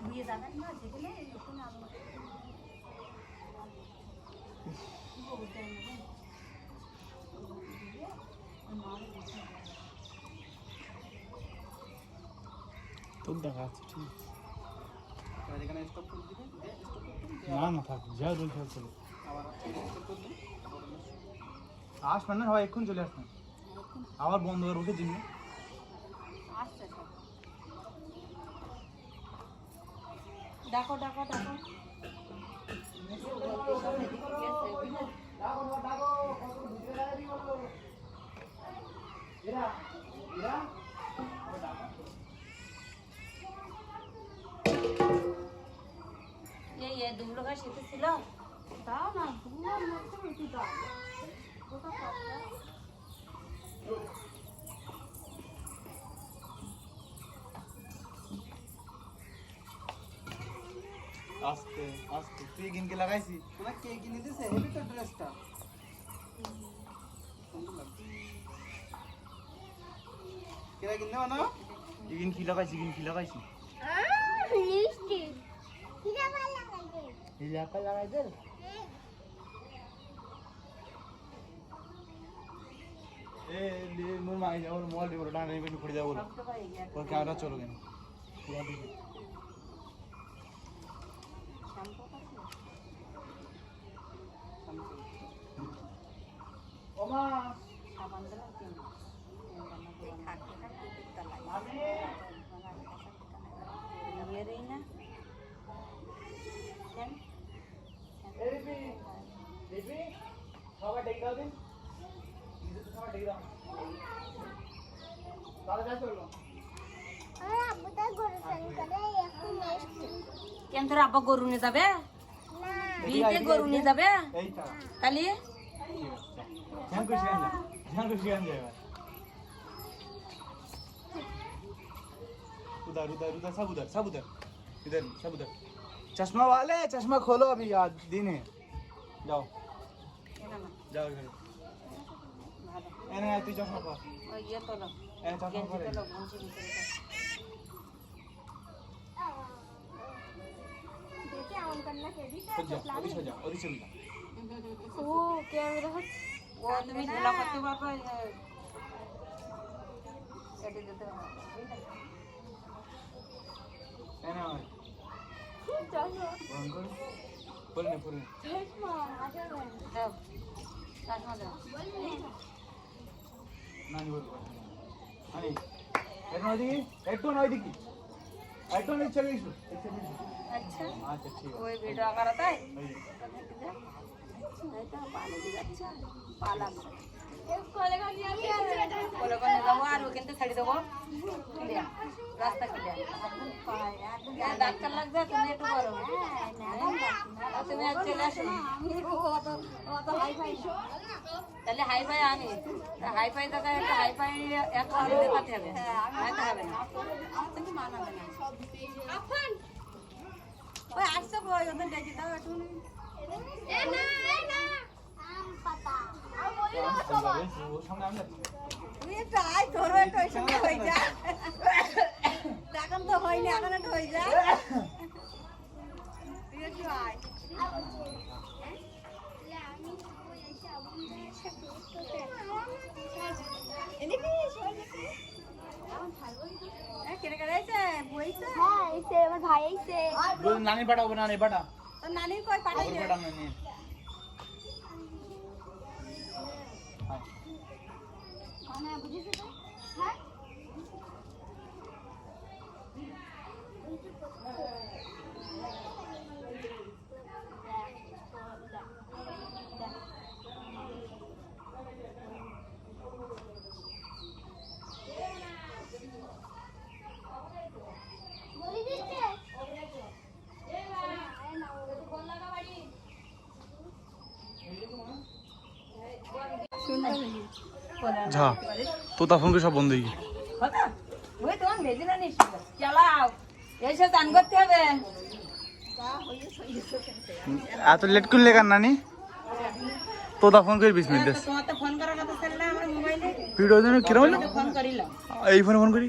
ধুয়ে যাবেন না যেগুলো, এখানে আলো
তোর দেখা আছে ঠিক না না থাক যা দোল খেল চলো আসবেন না সবাই এক্ষুন চলে আসবেন আবার বন্ধ করে উঠে দিন
ডাকো ডাকো ডাকো ये दुबलो का शीत ছিল দাও না দুবলোর মধ্যে রুটি দাও ওটা পাতলা
আস্তে আস্তে তুই কিনকে লাগাইছি
তোরা কে কিনে দিছে হেভি তো ড্রেসটা কেরা কিনে না
ইগিন কি লাগাইছি
লিপস্টিক কিরা ভালো লাগাইছে
এই লাকা লাগাই দে এ লে মোর মাই যাও মোবাইল দিয়ে ডান নেবে পড়ে যাও ওর ক্যামেরা চলো কেন পুরো দিকে ওমা
সাবান দিলাম কেন ये रही ना
बेबी खावा टेक दाओ दिन इधर तो खावा टेक दाओ दादा जा चलो
আর আব্বু তো গরু সানি করে একটু নেক্সট
কেন তোর আব্বা গরু নিয়ে যাবে
না
বিতে গরু নিয়ে যাবে
এইটা
তাহলে
ধ্যান খুশি আন যায় उधर उधर उधर सब उधर इधर सब उधर चश्मा वाले चश्मा खोलो अभी याद दिन है जाओ जाओ घर तू चश्मा पा
ये तो लो
चश्मा पा
तो लो मुझे निकल
দেখে অন করনা কে দিতে
सो जा और चल जा
ও ক্যামেরা
वो তুমি ঢোলা করতে পারবে এটি দিতে হবে
एना
চলো
बोलने
চশমা আচ্ছা
দাও চশমা দাও
नानी बोल नानी एटो नोदी चले इशू
अच्छा
अच्छा ठीक है
ওই ভিডিও করা তাই
है
এটা পালে দিয়ে যাচ্ছে পালা
কোলে গানি আমি আছে
বলে কোনে যাবো আর ওখানে ছাড়ি দেবো ক্লিয়ার রাস্তা ক্লিয়ার ডাক্তার লাগবে তুমি একটু করো তুমি আর চলে আসো তাহলে হাই ফাই আনি হাই ফাই দেখা একটা হাই ফাই এক করে দেখাতে হবে হয়তো হবে না তুমি মানাবে না ওই আসছে কই ওদের ডেকে দাও একটু
এ না আম পাতা আর বলি না সবাই
वो सामने आने
তুই ট্রাই করো একটু সঙ্গে হয়ে যা এখন তো হয়নি এখন একটু হয়ে যা তুই একটু আয় কেটে কেটেছে বইছে
হ্যাঁ এইসে আমার ভাই এইসে
बोल नानी बड़ा
তোর নানি কই পাঠাইছে
बड़ा नानी
মানে বুঝিস তো হ্যাঁ বলি দিতে
झा तोता फोन के सब बंद ही
ওই তোমার ভেজে না নিস চালাও এসে চান করতে হবে
এত লেট করে লেগার নানি তোতা ফোন করে 20 মিনিট
তোমার তো ফোন করার কথা ছিল না আমার মোবাইলে
ভিডিও দিন কিরম হলো
ফোন করিলাম
এই ফোনে ফোন করি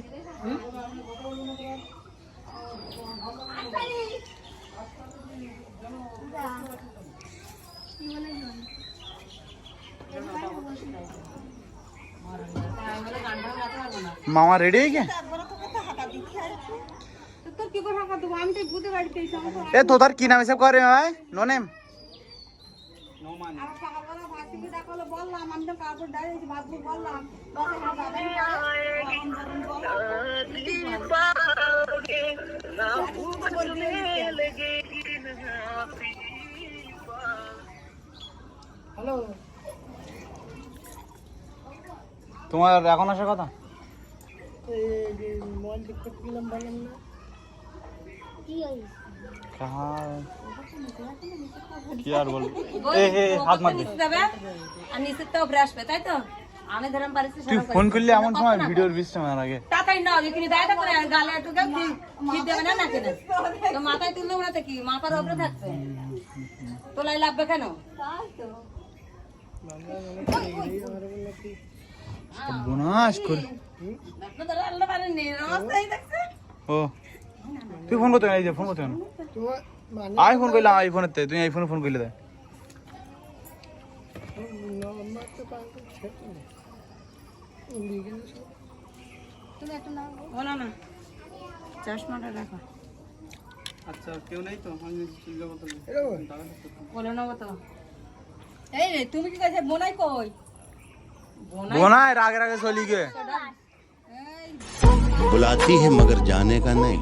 কি বলে
মামা রেডি হয়ে গিয়ে
তোর কি করে হাঁকা দেবো? আমি তো বুঝতে পারছি
এ তোর কি নাম এসব করে ভাই? নো নেম
আর সকালবেলা ভাত থেকে ডাকলো বললাম আমি তো কাপড় ডাইরেছি ভাত বললাম হ্যালো
তোমার এখন আসার কথা?
মোবাইল ঠিক করতে গেলাম বললাম না কি হয়েছে
কি আর বল এ হে হাত মার দে
আর নিচে তো ব্রাশ পে তাই তো আমি ধরম পারিছি
তুই ফোন করলি এমন সময় ভিডিওর 20 টা মার আগে
তাতাই না এখানে দায় করে গালে একটু কি দেবে না না কেন তো মাথায় তুললে ওনাতে কি মাথার উপরে থাকবে তোলাই লাগবে কেন তাই তো
বোনাস কর
আপনাদের আল্লাহ পারে নি রাস্তায় দেখছে
ও তুই ফোন করতে এই যে ফোন করতে না আইফোন কইলা আইফোনের তে তুই আইফোনে ফোন কইলে দে
তুমি একটু নাও
বলো না চশমাটা রাখো
আচ্ছা কেউ নাই তো আমি চলে যাবো তো
বলো না তো এই রে তুমি কি কাছে বোনাই কই
বোনাই রাগে রাগে চলি গে
बुलाती है मगर जाने का नहीं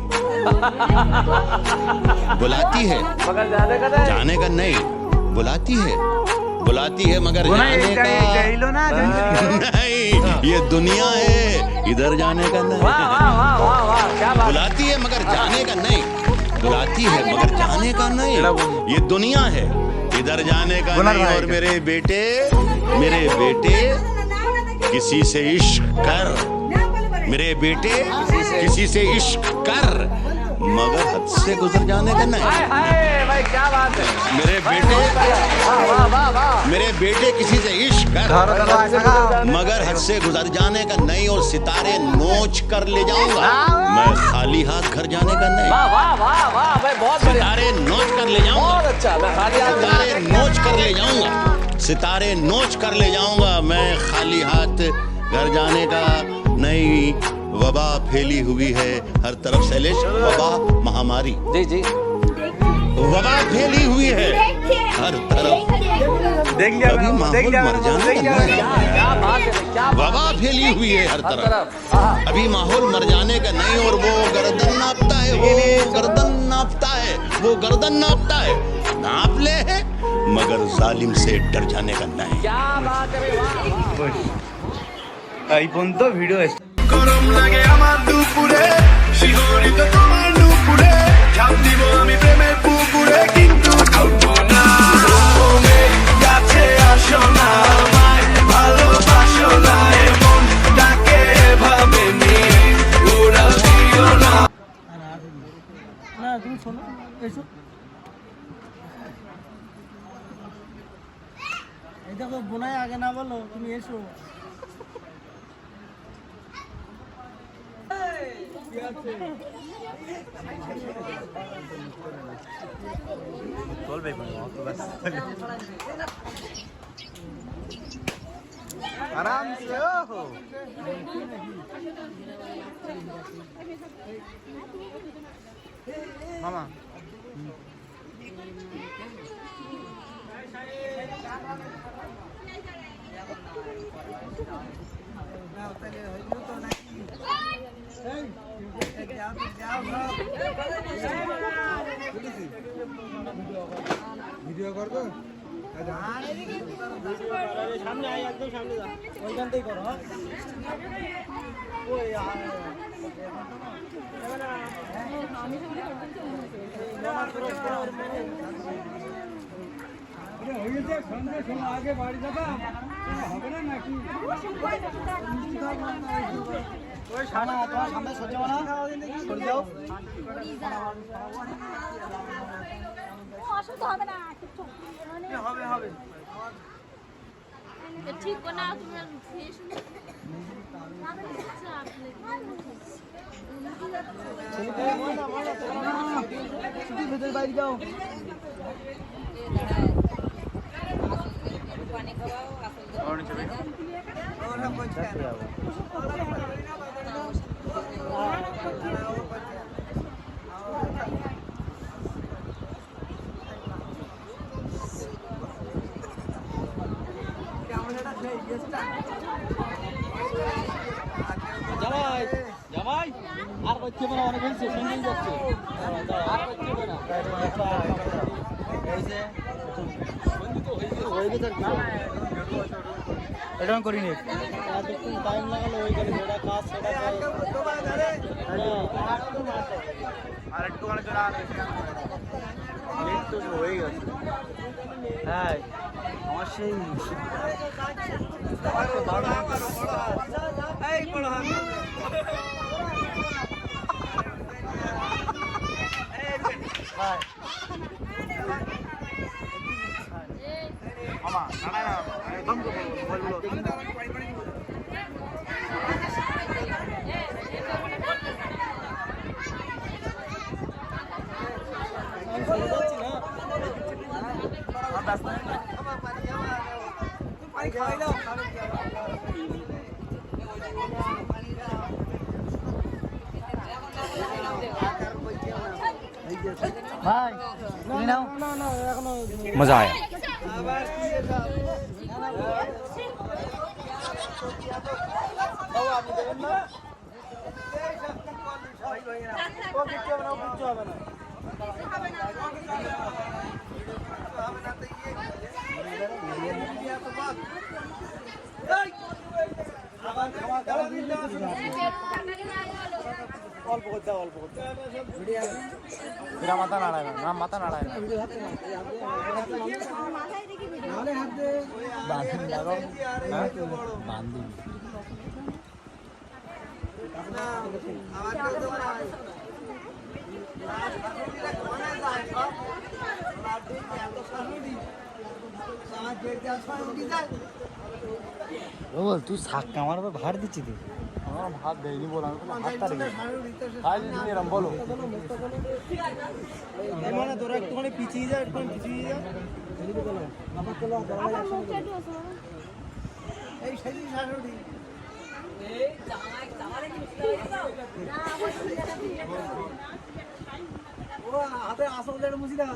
बुलाती है
मगर जाने का नहीं
जाने का नहीं बुलाती है मगर जाने का
गइलो ना
नहीं ये दुनिया है इधर जाने का नहीं
वाह वाह वाह वाह वाह क्या बात
बुलाती है मगर जाने का नहीं बुलाती है मगर जाने का नहीं ये दुनिया है इधर जाने का नहीं और मेरे बेटे किसी से इश्क कर मेरे बेटे किसी से इश्क कर मगर हद से गुजर जाने का नहीं
हाय भाई क्या बात है
मेरे बेटे किसी से इश्क कर मगर हद से गुजर जाने का नहीं और सितारे नोच कर ले जाऊंगा मैं खाली हाथ घर जाने का नहीं
वाह वाह वाह वाह भाई बहुत बढ़िया
सितारे नोच कर ले जाऊंगा
बहुत अच्छा मैं खाली हाथ
सितारे नोच कर ले जाऊंगा सितारे नोच कर ले जाऊंगा मैं खाली हाथ घर जाने का नहीं वबा फैली हुई है हर तरफ शैलेश वबा महामारी
जी जी
वबा फैली हुई है हर तरफ
देख लिया
अभी माहौल मर जाने का नहीं
क्या बात है क्या
वबा फैली हुई है हर तरफ अभी माहौल मर जाने का नहीं और वो गर्दन नापता है वो गर्दन नापता है नाप ले है मगर जालिम से डर जाने का नहीं
क्या बात है वाह আইফোন তো ভিডিও
গরম লাগে আমার দুপুরে শিহরিত তোমার দুপুরে ঝাঁপ দিব আমি প্রেমের পুকুরে কিন্তু উঠবো না কাছে আসো না আমায় ভালোবাসো না এমন ডাকে ভাবে নিয়ে ওরা দিও না
না তুমি শোনো এসো এই দেখো বোনাই আগে না বলো তুমি এসো
आराम से हो मामा ভিডিও করবো
সামনে আয় একদম সামনে যা ওইখান থেকেই করো ওই আগে বাড়ি যাবা হবে না নাকি ওই সামনে তোমার সামনে সরে যাও না সরে যাও
অসুবিধা হবে না
হবে হবে
ঠিক না তুমি শুনে
ভেতরে বাইরে যাও
পানি খাওয়াও
জামাই জামাই আর করছে না অনেক হয়েছে সঙ্গেই যাচ্ছে আর করছে না এটা করিনি টাইম লাগালো ওই গেলে যেটা কাজ সেটা আর একটু মানে হয়ে গেছে হ্যাঁ আমার সেই ভাই
मजा आया অল্প করতে অল্প করতে মাথা নাড়ায় না মাথা নাড়ায় না বল তুই শাক আমার ভার দিচ্ছি তুই আমার ভাত দেয়নি বল আমি বলো মানে তোরা একটুখানি পিছিয়ে যা একটুখানি পিছিয়ে যা এই সেই শাশুড়ি ও হাতে আসল দেড় মুছি দেখা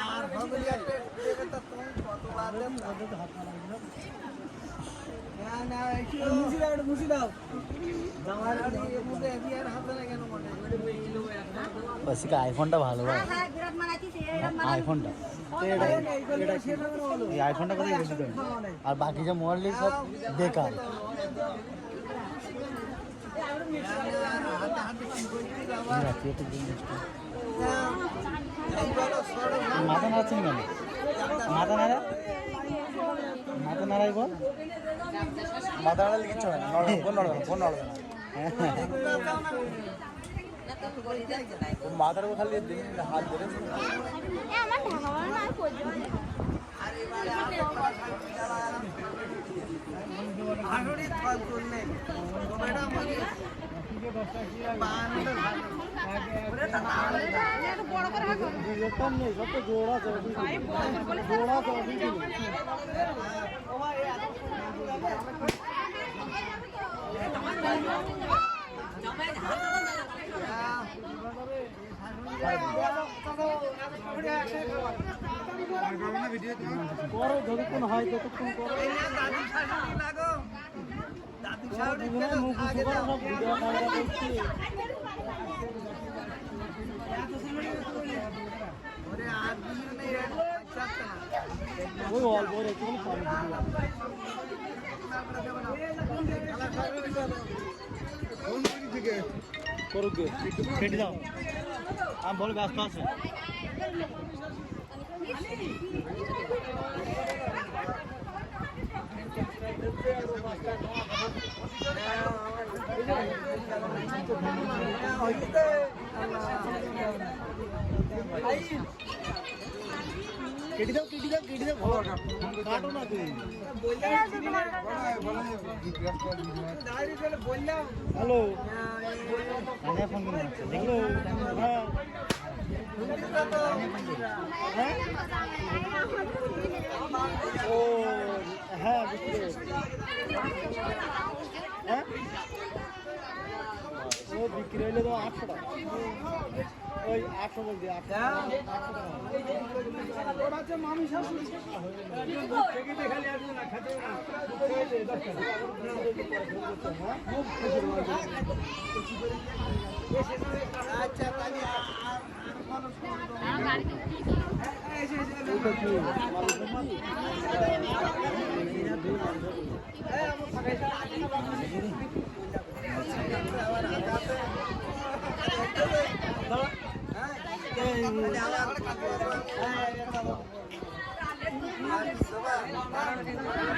আর ভাবলি একটা তো তুমি কতবার হাত না না না একটু মুছি দাও জামার এর মধ্যে এর হাত না কেন মনে बस का आईफोनটা ভালো ভাই আইফোনটা এই আইফোনটা কত বেশি দাম আর বাকি যে মোবাইল সব বেকার মাথা নাড়াচ্ছেন কেন মাথা নাড়া মাথা নাড়াই বল মাথা নাড়ালে কিচ্ছু হয় না ফোন নড়বে না মাথার খালি হাত ধরে নেই সব তো জোড়া করো যতক্ষণ হয় ততক্ষণ করো ওই অল্প করুক কেটে দাও আমি বলে ব্যস্ত আছে কেটে দাও কাটো না তুই হ্যালো ফোন দেখলো হ্যাঁ হ্যাঁ বুঝতে পেরেছি। হ্যাঁ ও বিক্রি হইলে তো 800 টাকা, ওই 800 বলছি 800 টাকা। ওটা হচ্ছে মামি শাশুড়ি খালি আসবে না, খেতে না। আচ্ছা তাহলে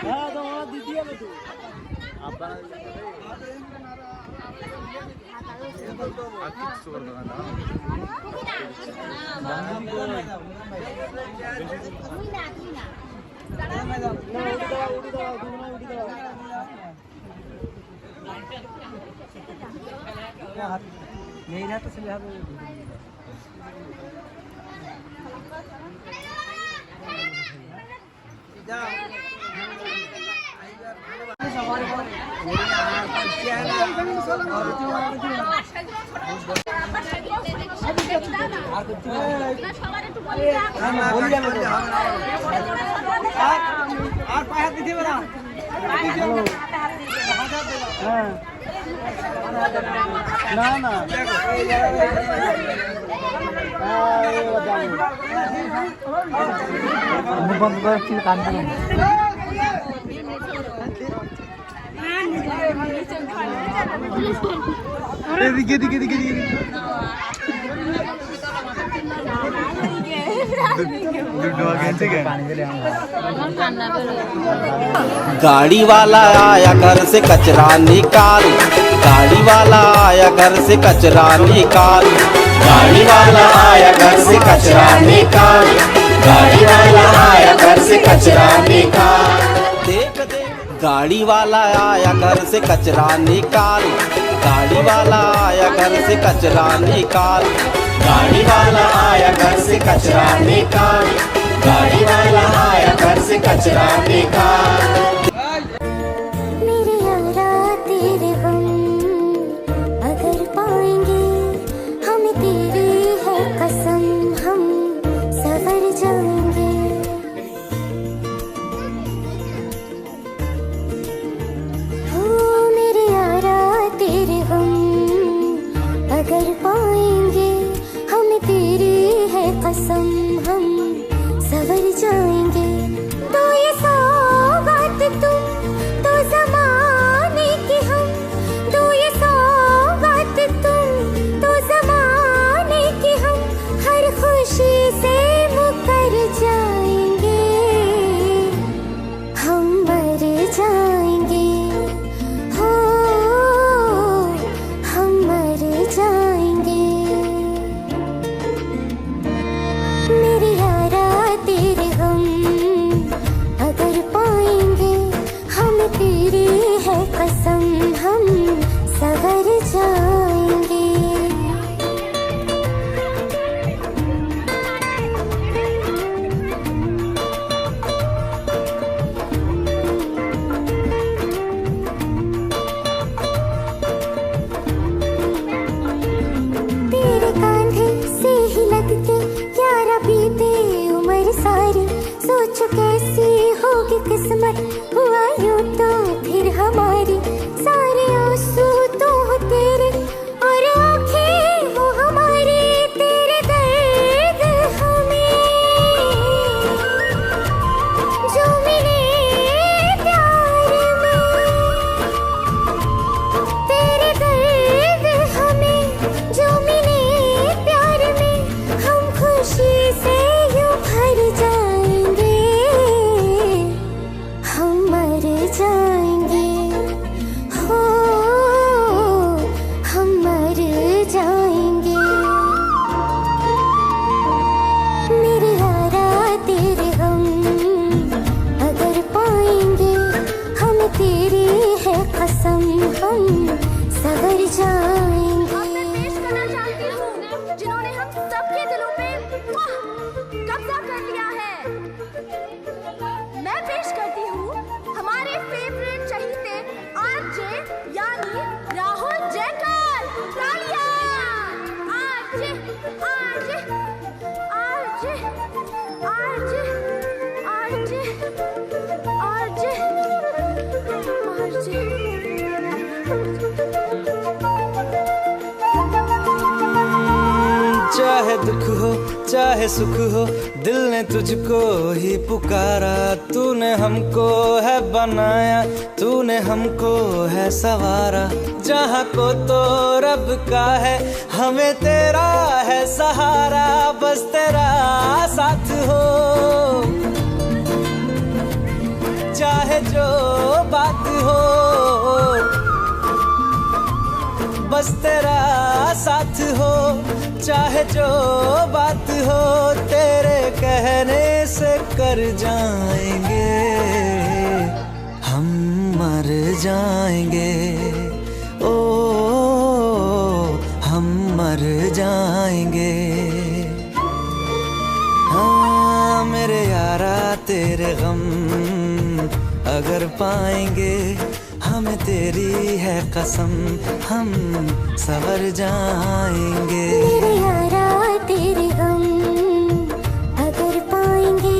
হ্যাঁ তো দিদি হবে তো আপনারা नहीं ना तो चले ना ना
गाड़ी वाला आया घर से कचरा निकाल, गाड़ी वाला आया घर से कचरा निकाल, गाड़ी वाला आया घर से कचरा निकाल, गाड़ी वाला आया घर से कचरा निकाल। देख देख गाड़ी वाला आया घर से कचरा निकाल, गाड़ी वाला आया घर से कचरा निकाल, गाड़ी वाला आया घर से कचरा निकाल, गाड़ी वाला आया घर से कचरा निकाल।
मेरे यारा तेरे हम अगर पाएंगे, हम तेरी है कसम हम सवर जाएंगे। हो मेरे यारा तेरे हम अगर पाएंगे, हम तेरी है कसम हम सवर जाएंगे। तो ये सौगात तुम तो ज़माने की हम, तो ये सौगात तुम तो ज़माने की हम, हर खुशी से मुकर जाएंगे, हम मर जाएंगे, हो हम मर जाएंगे। मेरे यारा तेरे हम अगर पाएंगे, हम तेरी है कसम हम सवर जाएंगे। तेरे कांधे से ही लग के 11 बीते उम्र सारी, सोचो कैसी होगी किस्मत, हुआ यूं तो फिर हमारी। सारे आंसू तो हो तेरे और आंखें हो हमारी, तेरे दर्द हमें जो मिले प्यार में, तेरे दर्द हमें जो मिले प्यार में, हम खुशी से यूं भर जाएंगे, हम मर जाएंगे, हो हम मर जाएंगे। मेरे यारा तेरे हम अगर पाएंगे, हम तेरी है कसम हम सवर जाएंगे।
पेश करना चाहती हूँ जिन्होंने हम सबके दिलों पे कब्जा कर लिया है। मैं पेश करती हूँ हमारे फेवरेट चहीते आरजे यानी राहुल जयकर। तालियां। RJ RJ RJ RJ RJ RJ RJ.
चाहे दुख हो चाहे सुख हो, दिल ने तुझको ही पुकारा। तूने हमको है बनाया, तूने हमको है सवारा। जहाँ को तो रब का है, हमें तेरा है सहारा। बस तेरा साथ हो, चाहे जो बात हो, बस तेरा साथ हो, चाहे जो बात हो। तेरे कहने से कर जाएंगे, हम मर जाएंगे। ओ हम मर जाएंगे। हाँ मेरे यारा तेरे गम अगर पाएंगे, हमें तेरी है कसम, हम सवर जाएंगे।
मेरे यारा तेरे गम अगर पाएंगे,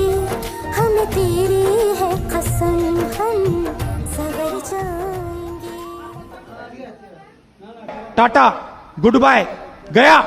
हमें तेरी है कसम, हम सवर जाएंगे।
टाटा, गुड बाय, गया।